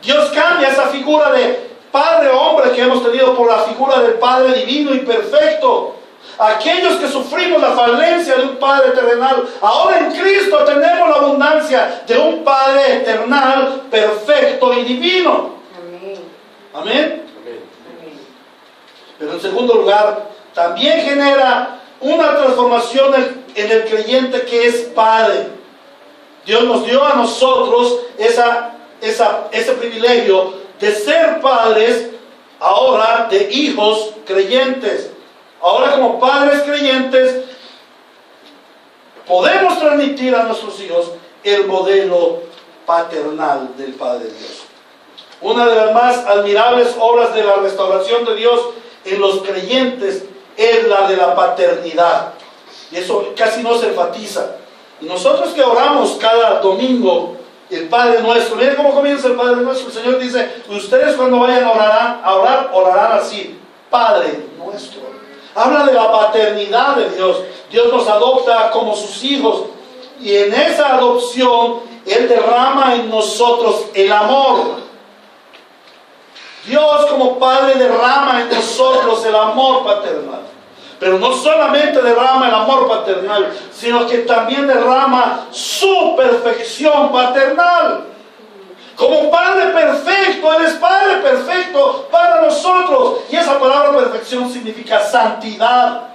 [SPEAKER 1] Dios cambia esa figura de padre o hombre que hemos tenido por la figura del Padre divino y perfecto. Aquellos que sufrimos la falencia de un Padre terrenal, ahora en Cristo tenemos la abundancia de un Padre eternal, perfecto y divino. Amén. Pero en segundo lugar, también genera una transformación en el creyente que es Padre. Dios nos dio a nosotros ese privilegio de ser padres, ahora de hijos creyentes. Ahora, como padres creyentes, podemos transmitir a nuestros hijos el modelo paternal del Padre Dios. Una de las más admirables obras de la restauración de Dios en los creyentes es la de la paternidad. Y eso casi no se enfatiza. Y nosotros que oramos cada domingo el Padre Nuestro, miren cómo comienza el Padre Nuestro. El Señor dice: ustedes cuando vayan a orar, orarán así: Padre Nuestro. Habla de la paternidad de Dios. Dios nos adopta como sus hijos. Y en esa adopción, Él derrama en nosotros el amor. Dios como Padre derrama en nosotros el amor paternal. Pero no solamente derrama el amor paternal, sino que también derrama su perfección paternal. Como Padre perfecto, Él es Padre perfecto para nosotros. Y esa palabra perfección significa santidad.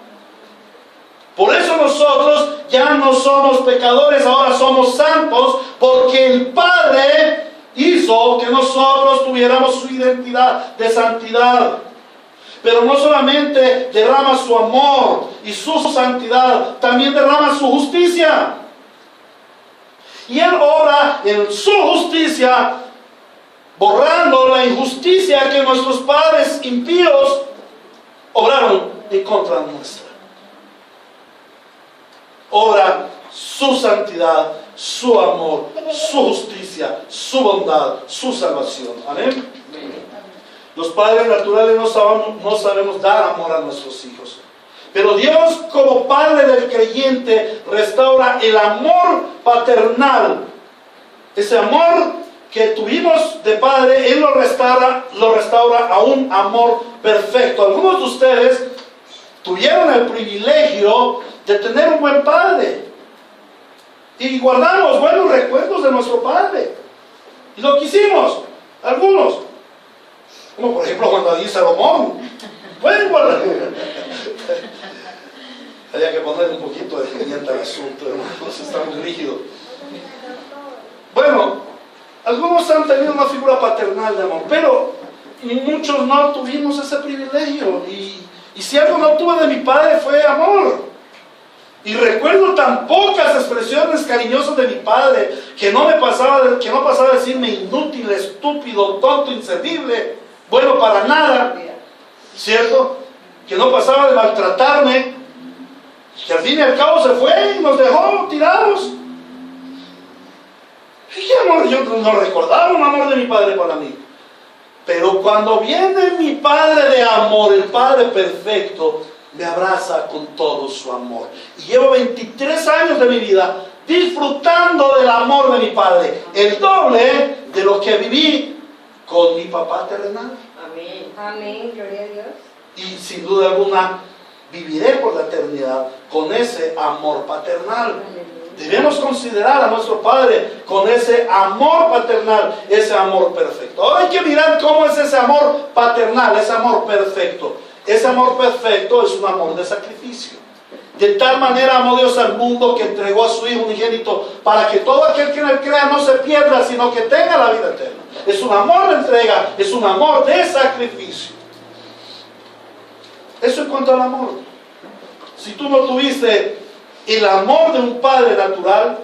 [SPEAKER 1] Por eso nosotros ya no somos pecadores, ahora somos santos, porque el Padre hizo que nosotros tuviéramos su identidad de santidad. Pero no solamente derrama su amor y su santidad, también derrama su justicia. Y Él obra en su justicia, borrando la injusticia que nuestros padres impíos obraron en contra nuestra. Obra su santidad, su amor, su justicia, su bondad, su salvación. Amén. Los padres naturales no sabemos dar amor a nuestros hijos. Pero Dios, como Padre del creyente, restaura el amor paternal. Ese amor que tuvimos de Padre, Él lo restaura a un amor perfecto. Algunos de ustedes tuvieron el privilegio de tener un buen padre. Y guardamos buenos recuerdos de nuestro padre. Y lo quisimos, algunos. Como por ejemplo Juan David Salomón. Pueden guardar. Había que poner un poquito de pimienta al asunto, hermanos, está muy rígido. Bueno, algunos han tenido una figura paternal de amor, pero muchos no tuvimos ese privilegio. Y si algo no tuve de mi padre fue amor. Y recuerdo tan pocas expresiones cariñosas de mi padre que no pasaba a decirme inútil, estúpido, tonto, inservible, bueno para nada, ¿cierto? Que no pasaba de maltratarme, que al fin y al cabo se fue y nos dejó tirados. ¿Y qué amor? Yo no recordaba un amor de mi padre para mí. Pero cuando viene mi Padre de amor, el Padre perfecto, me abraza con todo su amor. Y llevo 23 años de mi vida disfrutando del amor de mi Padre, el doble de lo que viví con mi papá terrenal.
[SPEAKER 2] Amén.
[SPEAKER 3] Amén, gloria a Dios.
[SPEAKER 1] Y sin duda alguna viviré por la eternidad con ese amor paternal. Debemos considerar a nuestro Padre con ese amor paternal, ese amor perfecto. Ahora hay que mirar cómo es ese amor paternal, ese amor perfecto. Ese amor perfecto es un amor de sacrificio. De tal manera amó Dios al mundo que entregó a su Hijo unigénito para que todo aquel que en él crea no se pierda, sino que tenga la vida eterna. Es un amor de entrega, es un amor de sacrificio. Eso en cuanto al amor. Si tú no tuviste el amor de un padre natural,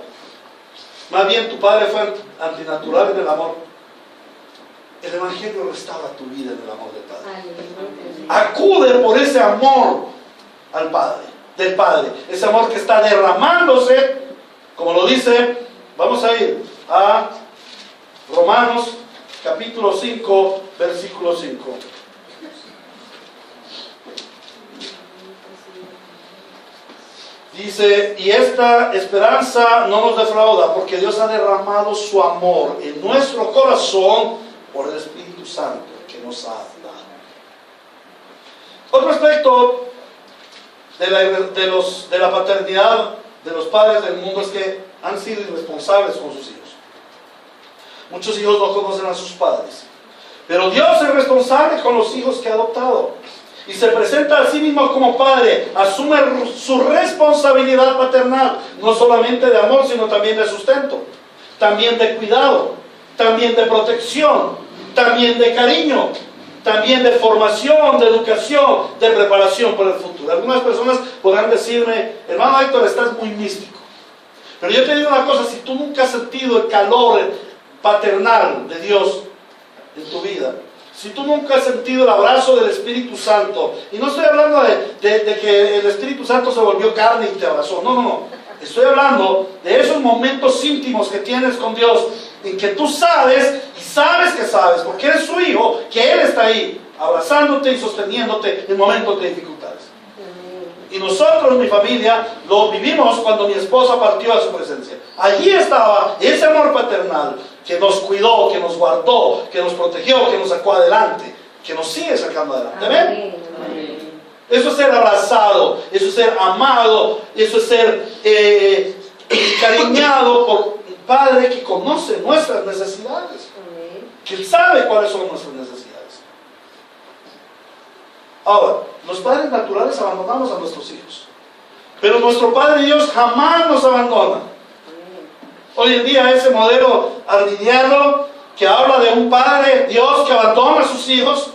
[SPEAKER 1] más bien tu padre fue antinatural en el amor, el Evangelio restaura tu vida en el amor del Padre. Acude por ese amor al Padre, del Padre, ese amor que está derramándose, como lo dice, vamos a ir a Romanos capítulo 5, versículo 5. Dice, y esta esperanza no nos defrauda, porque Dios ha derramado su amor en nuestro corazón por el Espíritu Santo que nos ha dado. Otro aspecto de la paternidad de los padres del mundo es que han sido irresponsables con sus hijos. Muchos hijos no conocen a sus padres, pero Dios es responsable con los hijos que ha adoptado. Y se presenta a sí mismo como padre, asume su responsabilidad paternal, no solamente de amor, sino también de sustento, también de cuidado, también de protección, también de cariño, también de formación, de educación, de preparación para el futuro. Algunas personas podrán decirme, hermano Héctor, estás muy místico. Pero yo te digo una cosa, si tú nunca has sentido el calor paternal de Dios en tu vida, si tú nunca has sentido el abrazo del Espíritu Santo, y no estoy hablando de que el Espíritu Santo se volvió carne y te abrazó, no. Estoy hablando de esos momentos íntimos que tienes con Dios, en que tú sabes y sabes que sabes, porque eres su hijo, que Él está ahí, abrazándote y sosteniéndote en momentos de dificultades. Y nosotros, mi familia, lo vivimos cuando mi esposa partió a su presencia. Allí estaba ese amor paternal que nos cuidó, que nos guardó, que nos protegió, que nos sacó adelante, que nos sigue sacando adelante. ¿Ven?
[SPEAKER 3] Amén.
[SPEAKER 1] Eso es ser abrazado, eso es ser amado, eso es ser encariñado por un Padre que conoce nuestras necesidades, que Él sabe cuáles son nuestras necesidades. Ahora, los padres naturales abandonamos a nuestros hijos. Pero nuestro Padre Dios jamás nos abandona. Hoy en día ese modelo arminiano que habla de un Padre Dios que abandona a sus hijos,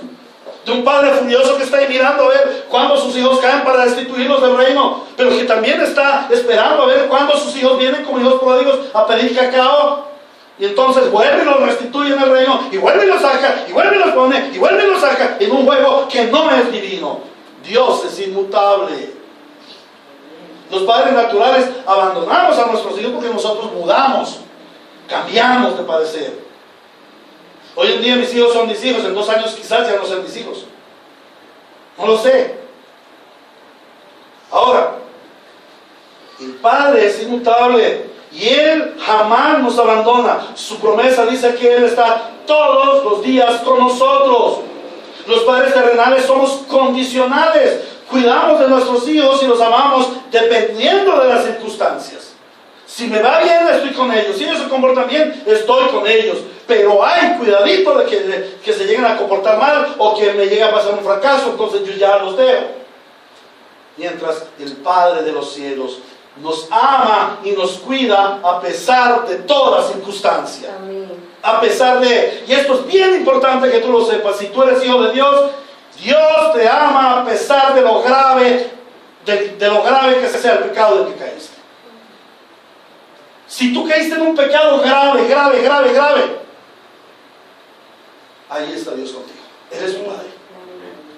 [SPEAKER 1] de un Padre furioso que está ahí mirando a ver cuándo sus hijos caen para destituirlos del reino, pero que también está esperando a ver cuándo sus hijos vienen como hijos pródigos a pedir cacao, y entonces vuelve y los restituye en el reino, y vuelve y los saca, y vuelve y los pone, y vuelve y los saca, en un juego que no es divino. Dios es inmutable. Los padres naturales abandonamos a nuestros hijos porque nosotros mudamos, cambiamos de parecer. Hoy en día mis hijos son mis hijos, en 2 años quizás ya no sean mis hijos. No lo sé. Ahora, el Padre es inmutable y Él jamás nos abandona. Su promesa dice que Él está todos los días con nosotros. Los padres terrenales somos condicionales. Cuidamos de nuestros hijos y los amamos dependiendo de las circunstancias. Si me va bien, estoy con ellos. Si ellos se comportan bien, estoy con ellos. Pero hay cuidadito de que se lleguen a comportar mal o que me llegue a pasar un fracaso, entonces yo ya los dejo. Mientras el Padre de los cielos nos ama y nos cuida a pesar de toda circunstancia.
[SPEAKER 3] Amén.
[SPEAKER 1] A pesar de, y esto es bien importante que tú lo sepas, si tú eres hijo de Dios, Dios te ama a pesar de lo grave, de lo grave que sea el pecado del que caíste. Si tú caíste en un pecado grave, ahí está Dios contigo. Eres su Padre.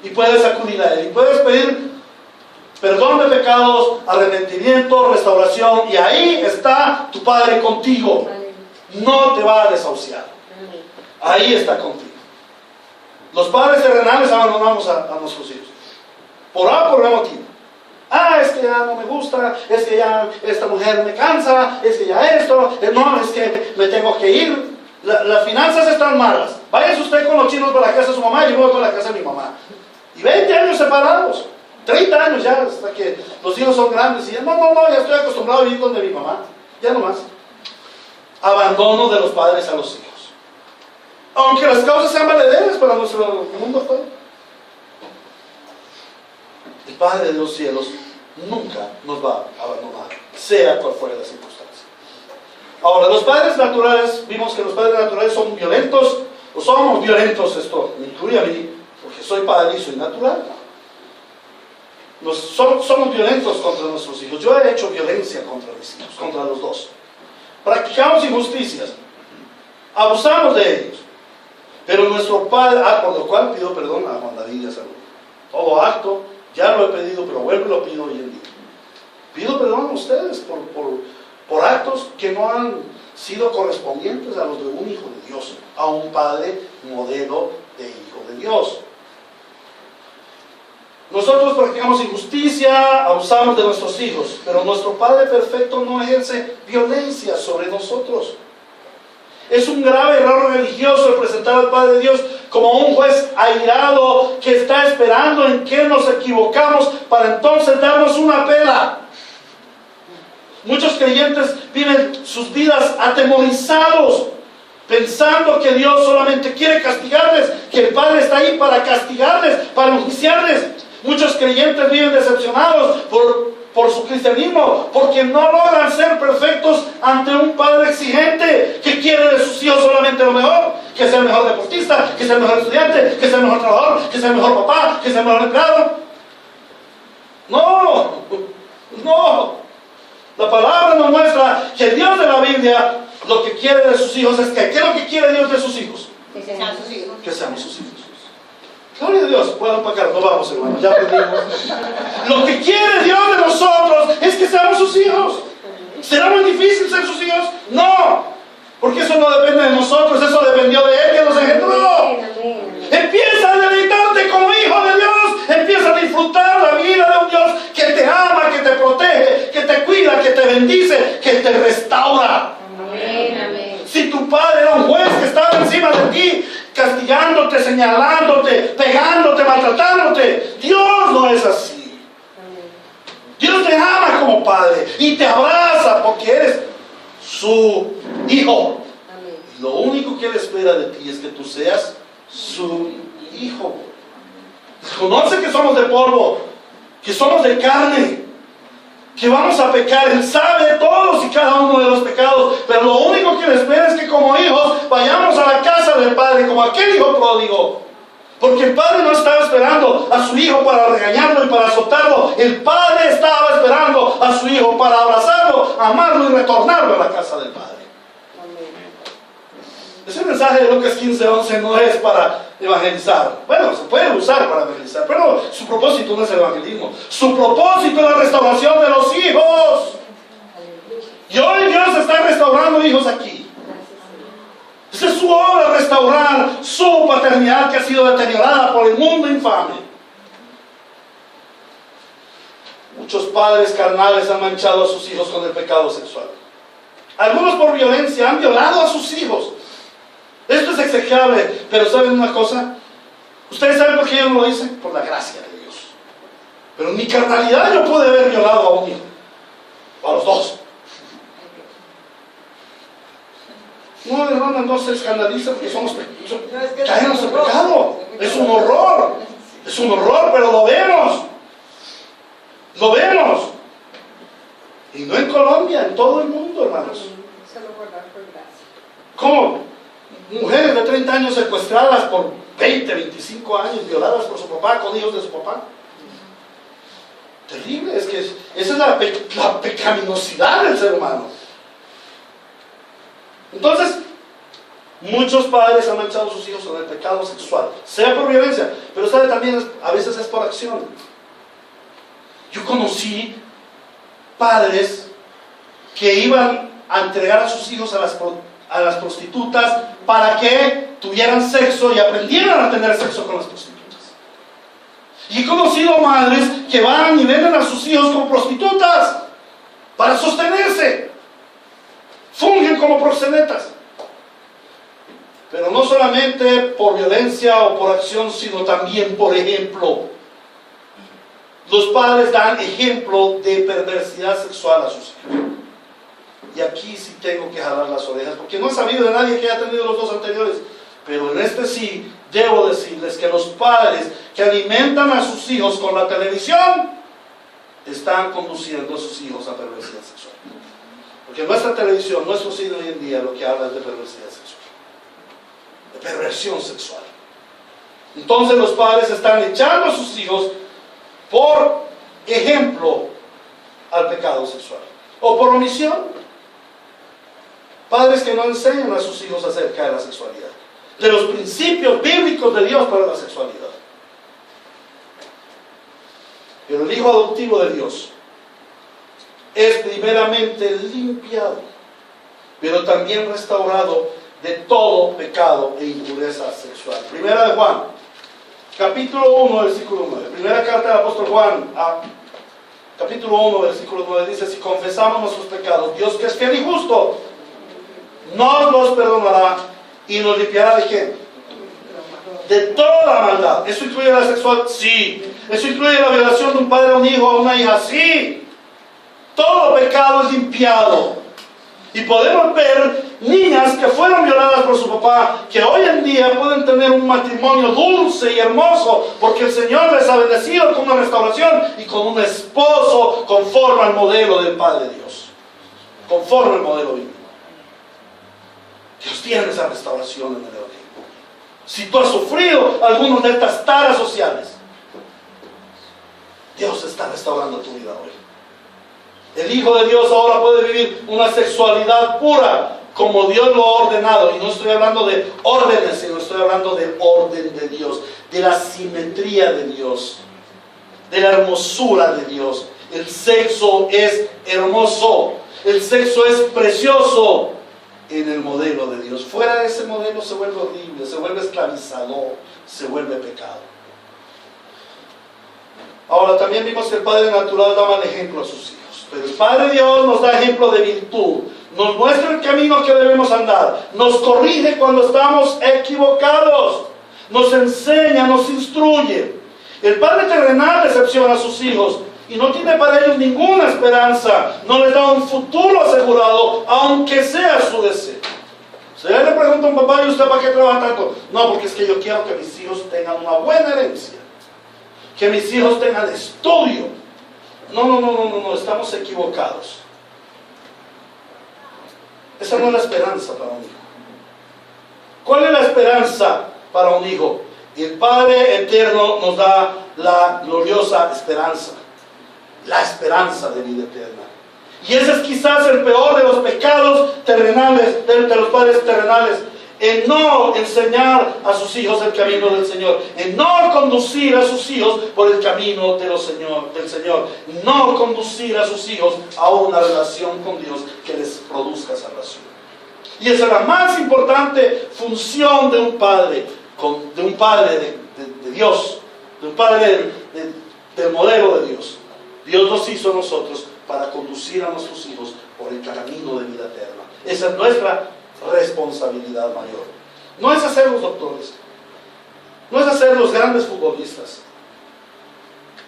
[SPEAKER 1] Y puedes acudir a Él. Y puedes pedir perdón de pecados, arrepentimiento, restauración. Y ahí está tu Padre contigo. No te va a desahuciar. Ahí está contigo. Los padres terrenales abandonamos a nuestros hijos. Por A, por B motivo. Es que ya no me gusta, es que ya esta mujer me cansa, es que ya esto, no, es que me tengo que ir. Las finanzas están malas. Váyase usted con los chinos para la casa de su mamá y yo voy para la casa de mi mamá. Y 20 años separados, 30 años ya, hasta que los hijos son grandes y ya, no, ya estoy acostumbrado a vivir donde mi mamá. Ya no más. Abandono de los padres a los hijos. Aunque las causas sean valederas para nuestro mundo actual. El Padre de los cielos nunca nos va a abandonar, sea cual fuera la circunstancia. Ahora, los padres naturales, vimos que los padres naturales son violentos, o somos violentos, esto me incluye a mí, porque soy padre y soy natural. Somos violentos contra nuestros hijos. Yo he hecho violencia contra mis hijos, contra los dos. Practicamos injusticias, abusamos de ellos. Pero nuestro Padre, por lo cual pido perdón a Juan David y a Salud. Todo acto, ya lo he pedido, pero vuelvo y lo pido hoy en día. Pido perdón a ustedes por actos que no han sido correspondientes a los de un hijo de Dios, a un Padre modelo de hijo de Dios. Nosotros practicamos injusticia, abusamos de nuestros hijos, pero nuestro Padre perfecto no ejerce violencia sobre nosotros. Es un grave error religioso el presentar al Padre de Dios como un juez airado que está esperando en que nos equivocamos para entonces darnos una pela. Muchos creyentes viven sus vidas atemorizados, pensando que Dios solamente quiere castigarles, que el Padre está ahí para castigarles, para enjuiciarles. Muchos creyentes viven decepcionados por su cristianismo, porque no logran ser perfectos ante un Padre exigente que quiere de sus hijos solamente lo mejor, que sea el mejor deportista, que sea el mejor estudiante, que sea el mejor trabajador, que sea el mejor papá, que sea el mejor empleado. No. La palabra nos muestra que el Dios de la Biblia lo que quiere de sus hijos es que, ¿qué es lo que quiere Dios de sus hijos?
[SPEAKER 3] Que sean sus hijos.
[SPEAKER 1] Que seamos sus hijos. Gloria a Dios. Bueno, para acá, no vamos, hermanos, ya aprendimos. Lo que quiere Dios de nosotros es que seamos sus hijos. ¿Será muy difícil ser sus hijos? No, porque eso no depende de nosotros, eso dependió de Él que nos engendró. Empieza a deleitarte como hijo de Dios, empieza a disfrutar la vida de un Dios que te ama, que te protege, que te cuida, que te bendice, que te restaura.
[SPEAKER 3] Amén.
[SPEAKER 1] Si tu padre era un juez que estaba encima de ti, castigándote, señalándote, pegándote, maltratándote, Dios no es así. Dios te ama como padre y te abraza porque eres su hijo. Lo único que Él espera de ti es que tú seas su hijo. Conoce que somos de polvo, que somos de carne, que vamos a pecar. Él sabe todos y cada uno de los pecados, pero lo único que le espera es que como hijos vayamos a la casa del Padre, como aquel hijo pródigo. Porque el Padre no estaba esperando a su hijo para regañarlo y para azotarlo. El Padre estaba esperando a su hijo para abrazarlo, amarlo y retornarlo a la casa del Padre. Ese mensaje de Lucas 15:11 no es para evangelizar. Bueno, se puede usar para evangelizar, pero su propósito no es el evangelismo. Su propósito es la restauración de los hijos. Y hoy Dios está restaurando hijos aquí. Esa es su obra, restaurar su paternidad que ha sido deteriorada por el mundo infame. Muchos padres carnales han manchado a sus hijos con el pecado sexual. Algunos por violencia han violado a sus hijos. Esto es execrable, pero ¿saben una cosa? ¿Ustedes saben por qué yo no lo hice? Por la gracia de Dios. Pero en mi carnalidad yo pude haber violado a un hijo, a los dos. No, hermano, no se escandaliza porque caemos en pecado. Es un horror. Es un horror, pero lo vemos. Lo vemos. Y no en Colombia, en todo el mundo, hermanos. ¿Cómo? Mujeres de 30 años secuestradas por 20, 25 años, violadas por su papá, con hijos de su papá. Terrible, es que esa es la pecaminosidad del ser humano. Entonces, muchos padres han manchado a sus hijos con el pecado sexual, sea por violencia, pero sabe también, a veces es por acción. Yo conocí padres que iban a entregar a sus hijos a las prostitutas para que tuvieran sexo y aprendieran a tener sexo con las prostitutas. Y he conocido madres que van y venden a sus hijos como prostitutas para sostenerse. Fungen como proxenetas. Pero no solamente por violencia o por acción, sino también por ejemplo. Los padres dan ejemplo de perversidad sexual a sus hijos. Y aquí sí tengo que jalar las orejas, porque no he sabido de nadie que haya tenido los dos anteriores. Pero en este sí, debo decirles que los padres que alimentan a sus hijos con la televisión, están conduciendo a sus hijos a perversidad sexual. Porque nuestra televisión, nuestro cine hoy en día, lo que habla es de perversidad sexual. De perversión sexual. Entonces los padres están echando a sus hijos por ejemplo al pecado sexual. O por omisión. Padres que no enseñan a sus hijos acerca de la sexualidad, de los principios bíblicos de Dios para la sexualidad. Pero el hijo adoptivo de Dios es primeramente limpiado, pero también restaurado de todo pecado e impureza sexual. Primera de Juan, capítulo 1, versículo 9. Primera carta del apóstol Juan, capítulo 1, versículo 9, dice: si confesamos nuestros pecados, Dios, que es fiel y justo, nos los perdonará y nos limpiará ¿de qué? De toda maldad. ¿Eso incluye la sexual? Sí. ¿Eso incluye la violación de un padre a un hijo o a una hija? Sí. Todo pecado es limpiado. Y podemos ver niñas que fueron violadas por su papá, que hoy en día pueden tener un matrimonio dulce y hermoso, porque el Señor les ha bendecido con una restauración y con un esposo conforme al modelo del Padre Dios, conforme al modelo bíblico. Dios tiene esa restauración en el Evangelio. Si tú has sufrido algunas de estas taras sociales, Dios está restaurando tu vida hoy. El Hijo de Dios ahora puede vivir una sexualidad pura como Dios lo ha ordenado. Y no estoy hablando de órdenes, sino estoy hablando del orden de Dios, de la simetría de Dios, de la hermosura de Dios. El sexo es hermoso, el sexo es precioso en el modelo de Dios. Fuera de ese modelo se vuelve horrible, se vuelve esclavizador, se vuelve pecado. Ahora también vimos que el Padre natural da mal ejemplo a sus hijos, pero el Padre Dios nos da ejemplo de virtud, nos muestra el camino que debemos andar, nos corrige cuando estamos equivocados, nos enseña, nos instruye. El Padre terrenal decepciona a sus hijos y no tiene para ellos ninguna esperanza, no les da un futuro asegurado, aunque sea su deseo. Si le pregunta a un papá: ¿y usted para qué trabaja tanto? No, porque es que yo quiero que mis hijos tengan una buena herencia, que mis hijos tengan estudio, No, estamos equivocados. Esa no es la esperanza para un hijo. ¿Cuál es la esperanza para un hijo? El Padre Eterno nos da la gloriosa esperanza, la esperanza de vida eterna. Y ese es quizás el peor de los pecados terrenales, de los padres terrenales, en no enseñar a sus hijos el camino del Señor, en no conducir a sus hijos por el camino del Señor, no conducir a sus hijos a una relación con Dios que les produzca salvación. Y esa es la más importante función de un padre, de Dios, de un padre del modelo de Dios. Dios nos hizo a nosotros para conducir a nuestros hijos por el camino de vida eterna. Esa es nuestra responsabilidad mayor. No es hacer los doctores, no es hacer los grandes futbolistas,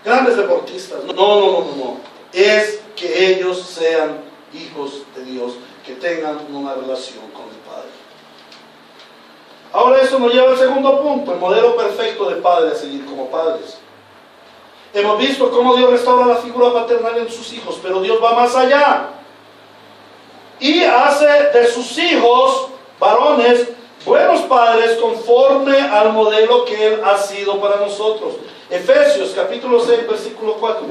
[SPEAKER 1] grandes deportistas. No. Es que ellos sean hijos de Dios, que tengan una relación con el Padre. Ahora eso nos lleva al segundo punto, el modelo perfecto de padre a seguir como padres. Hemos visto cómo Dios restaura la figura paternal en sus hijos, pero Dios va más allá y hace de sus hijos, varones, buenos padres conforme al modelo que Él ha sido para nosotros. Efesios capítulo 6, versículo 4.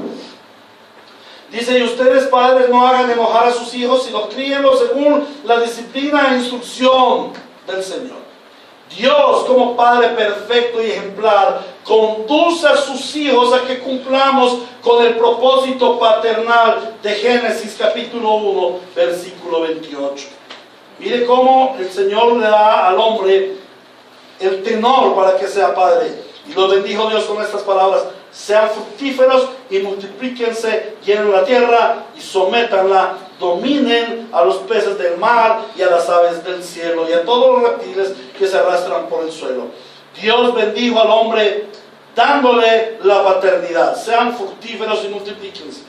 [SPEAKER 1] Dice: y ustedes padres no hagan enojar a sus hijos, sino críenlos según la disciplina e instrucción del Señor. Dios, como Padre perfecto y ejemplar, conduce a sus hijos a que cumplamos con el propósito paternal de Génesis capítulo 1, versículo 28. Mire cómo el Señor le da al hombre el tenor para que sea padre. Y lo bendijo Dios con estas palabras: sean fructíferos y multiplíquense, llenen la tierra y sométanla, dominen a los peces del mar y a las aves del cielo y a todos los reptiles que se arrastran por el suelo. Dios bendijo al hombre dándole la paternidad: sean fructíferos y multiplíquense.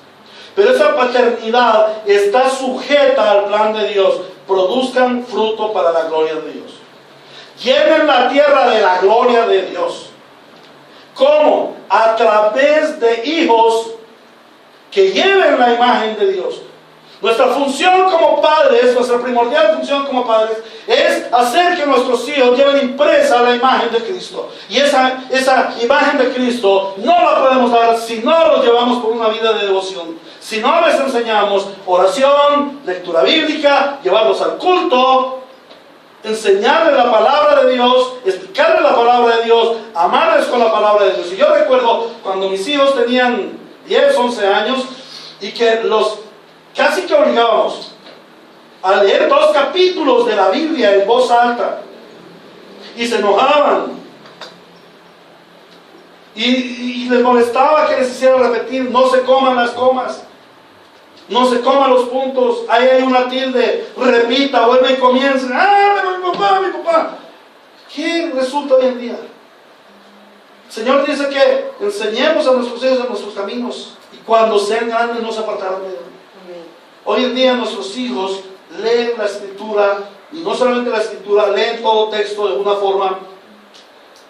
[SPEAKER 1] Pero esa paternidad está sujeta al plan de Dios: produzcan fruto para la gloria de Dios. Llenen la tierra de la gloria de Dios. ¿Cómo? A través de hijos que lleven la imagen de Dios. Nuestra función como padres, nuestra primordial función como padres, es hacer que nuestros hijos lleven impresa la imagen de Cristo. Y esa imagen de Cristo no la podemos dar si no los llevamos por una vida de devoción. Si no les enseñamos oración, lectura bíblica, llevarlos al culto, enseñarles la palabra de Dios, explicarles la palabra de Dios, amarles con la palabra de Dios. Y yo recuerdo cuando mis hijos tenían 10, 11 años y que los casi que obligábamos a leer 2 capítulos de la Biblia en voz alta, y se enojaban y les molestaba que les hiciera repetir: no se coman las comas, no se coman los puntos, ahí hay una tilde, repita, vuelve y comienza. Pero mi papá. ¿Qué resulta hoy en día? El Señor dice que enseñemos a nuestros hijos en nuestros caminos, y cuando sean grandes no se apartarán de él. Hoy en día nuestros hijos leen la Escritura, y no solamente la Escritura, leen todo texto de una forma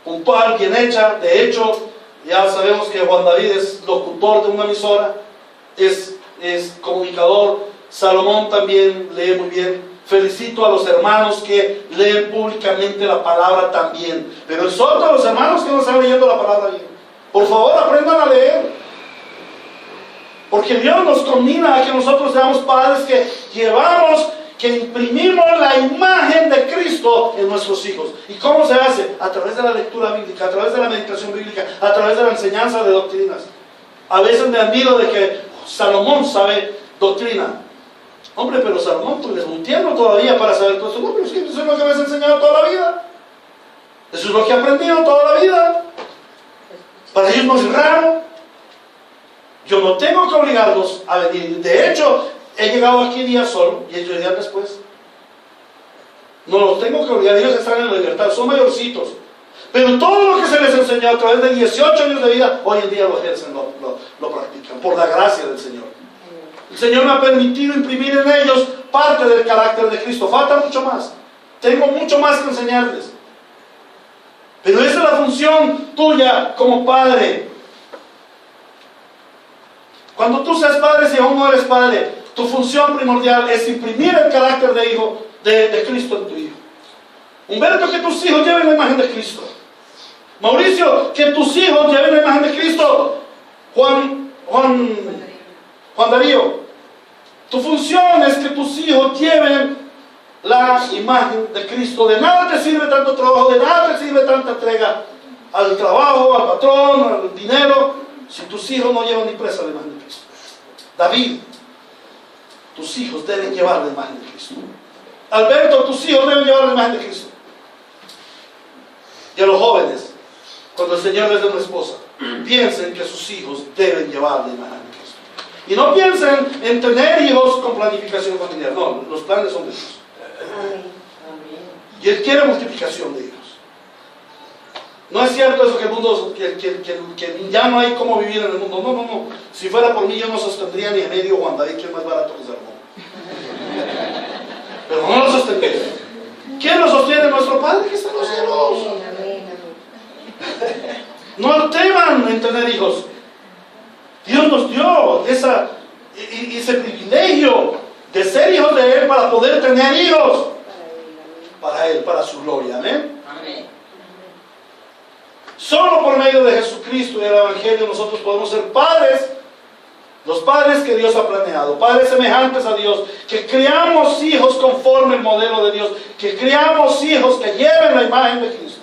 [SPEAKER 1] puntual, bien hecha. De hecho, ya sabemos que Juan David es locutor de una emisora, es comunicador. Salomón también lee muy bien. Felicito a los hermanos que leen públicamente la palabra también, pero exhorto a los hermanos que no están leyendo la palabra bien: por favor, aprendan a leer, porque Dios nos combina a que nosotros seamos padres que imprimimos la imagen de Cristo en nuestros hijos. ¿Y cómo se hace? A través de la lectura bíblica, a través de la meditación bíblica, a través de la enseñanza de doctrinas. A veces me admiro de que Salomón sabe doctrina. Hombre, pero Salomón, pues es muy tierno todavía para saber todo esto. No, pero es que eso es lo que me has enseñado toda la vida. Eso es lo que he aprendido toda la vida. Para ellos no es raro. Yo no tengo que obligarlos a venir. De hecho, he llegado aquí día solo y ellos llegan después. No los tengo que obligar, ellos están en la libertad, son mayorcitos. Pero todo lo que se les enseñó a través de 18 años de vida, hoy en día lo ejercen, lo practican, por la gracia del Señor. El Señor me ha permitido imprimir en ellos parte del carácter de Cristo. Falta mucho más. Tengo mucho más que enseñarles. Pero esa es la función tuya como padre. Cuando tú seas padre, si aún no eres padre, tu función primordial es imprimir el carácter de hijo de Cristo en tu hijo. Humberto, que tus hijos lleven la imagen de Cristo. Mauricio, que tus hijos lleven la imagen de Cristo. Juan Darío, tu función es que tus hijos lleven la imagen de Cristo. De nada te sirve tanto trabajo, de nada te sirve tanta entrega al trabajo, al patrón, al dinero, si tus hijos no llevan impresa la imagen de Cristo. David, tus hijos deben llevar la imagen de Cristo. Alberto, tus hijos deben llevar la imagen de Cristo. Y a los jóvenes, cuando el Señor les dé una esposa, piensen que sus hijos deben llevar la imagen de Cristo. Y no piensen en tener hijos con planificación familiar. No, los planes son de Dios. Y Él quiere multiplicación de hijos. No es cierto eso que el mundo, que ya no hay cómo vivir en el mundo. No, no, no. Si fuera por mí, yo no sostendría ni a medio Juan David, que es más barato que Salomón. Pero no lo sostendría. ¿Quién lo sostiene? Nuestro Padre que está en los cielos. No teman en tener hijos. Dios nos dio ese privilegio de ser hijos de Él para poder tener hijos. Para Él, para su gloria. Amén.
[SPEAKER 3] Amén.
[SPEAKER 1] Solo por medio de Jesucristo y el Evangelio nosotros podemos ser padres, los padres que Dios ha planeado, padres semejantes a Dios, que criamos hijos conforme el modelo de Dios, que criamos hijos que lleven la imagen de Cristo.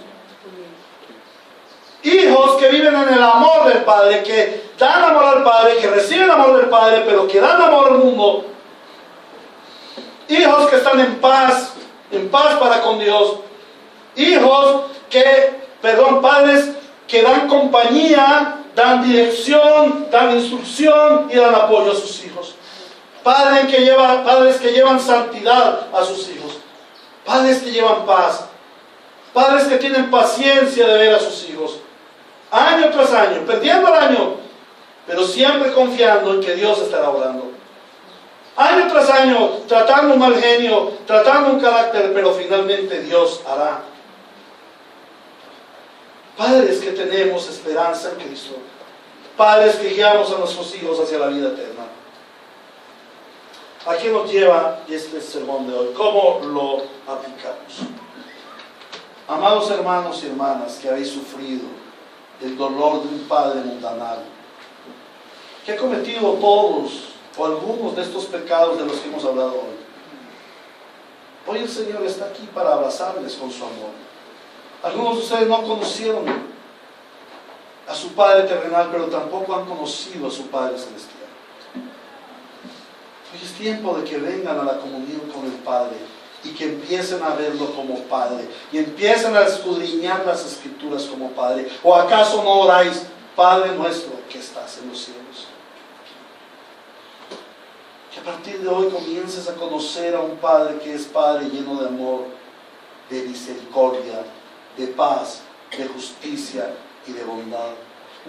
[SPEAKER 1] Hijos que viven en el amor del Padre, que dan amor al Padre, que reciben amor del Padre, pero que dan amor al mundo. Hijos que están en paz para con Dios. Hijos padres que dan compañía, dan dirección, dan instrucción y dan apoyo a sus hijos. Padres que llevan santidad a sus hijos. Padres que llevan paz. Padres que tienen paciencia de ver a sus hijos. Año tras año, perdiendo el año, pero siempre confiando en que Dios estará obrando. Año tras año, tratando un mal genio, tratando un carácter, pero finalmente Dios hará. Padres que tenemos esperanza en Cristo. Padres que guiamos a nuestros hijos hacia la vida eterna. ¿A qué nos lleva este sermón de hoy? ¿Cómo lo aplicamos? Amados hermanos y hermanas que habéis sufrido el dolor de un padre mundanal, que ha cometido todos o algunos de estos pecados de los que hemos hablado hoy. Hoy el Señor está aquí para abrazarles con su amor. Algunos de ustedes no conocieron a su Padre terrenal, pero tampoco han conocido a su Padre celestial. Hoy es tiempo de que vengan a la comunión con el Padre y que empiecen a verlo como Padre y empiecen a escudriñar las Escrituras como Padre. ¿O acaso no oráis, Padre nuestro que estás en los cielos? Que a partir de hoy comiences a conocer a un Padre que es Padre lleno de amor, de misericordia, de paz, de justicia y de bondad.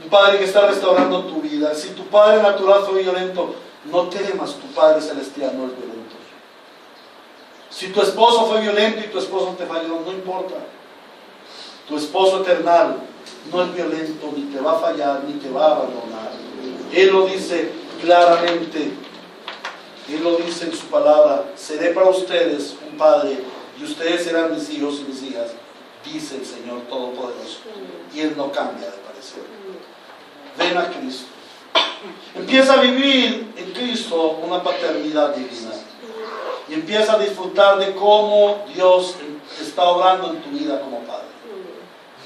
[SPEAKER 1] Un Padre que está restaurando tu vida. Si tu Padre natural fue violento, no temas, tu Padre celestial no es violento. Si tu esposo fue violento y tu esposo te falló, no importa. Tu esposo eternal no es violento, ni te va a fallar, ni te va a abandonar. Él lo dice claramente. Él lo dice en su palabra: seré para ustedes un padre y ustedes serán mis hijos y mis hijas, dice el Señor Todopoderoso. Y Él no cambia de parecer. Ven a Cristo. Empieza a vivir en Cristo una paternidad divina. Y empieza a disfrutar de cómo Dios está obrando en tu vida como Padre.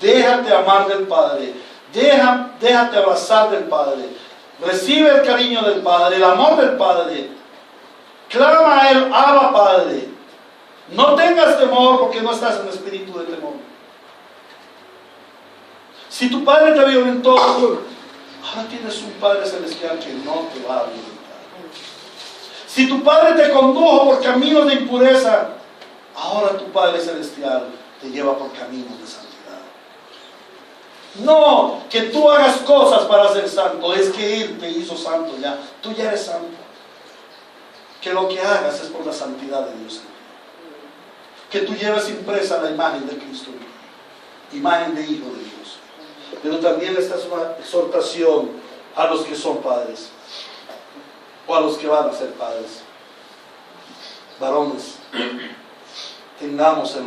[SPEAKER 1] Déjate amar del Padre. Déjate abrazar del Padre. Recibe el cariño del Padre, el amor del Padre. Clama a Él: Abba, Padre. No tengas temor porque no estás en espíritu de temor. Si tu padre te violentó, ahora tienes un Padre celestial que no te va a violentar. Si tu padre te condujo por caminos de impureza, ahora tu Padre celestial te lleva por caminos de santidad. No que tú hagas cosas para ser santo, es que Él te hizo santo ya. Tú ya eres santo. Que lo que hagas es por la santidad de Dios. Que tú lleves impresa la imagen de Cristo, imagen de Hijo de Dios. Pero también esta es una exhortación a los que son padres. o a los que van a ser padres. Varones, tengamos el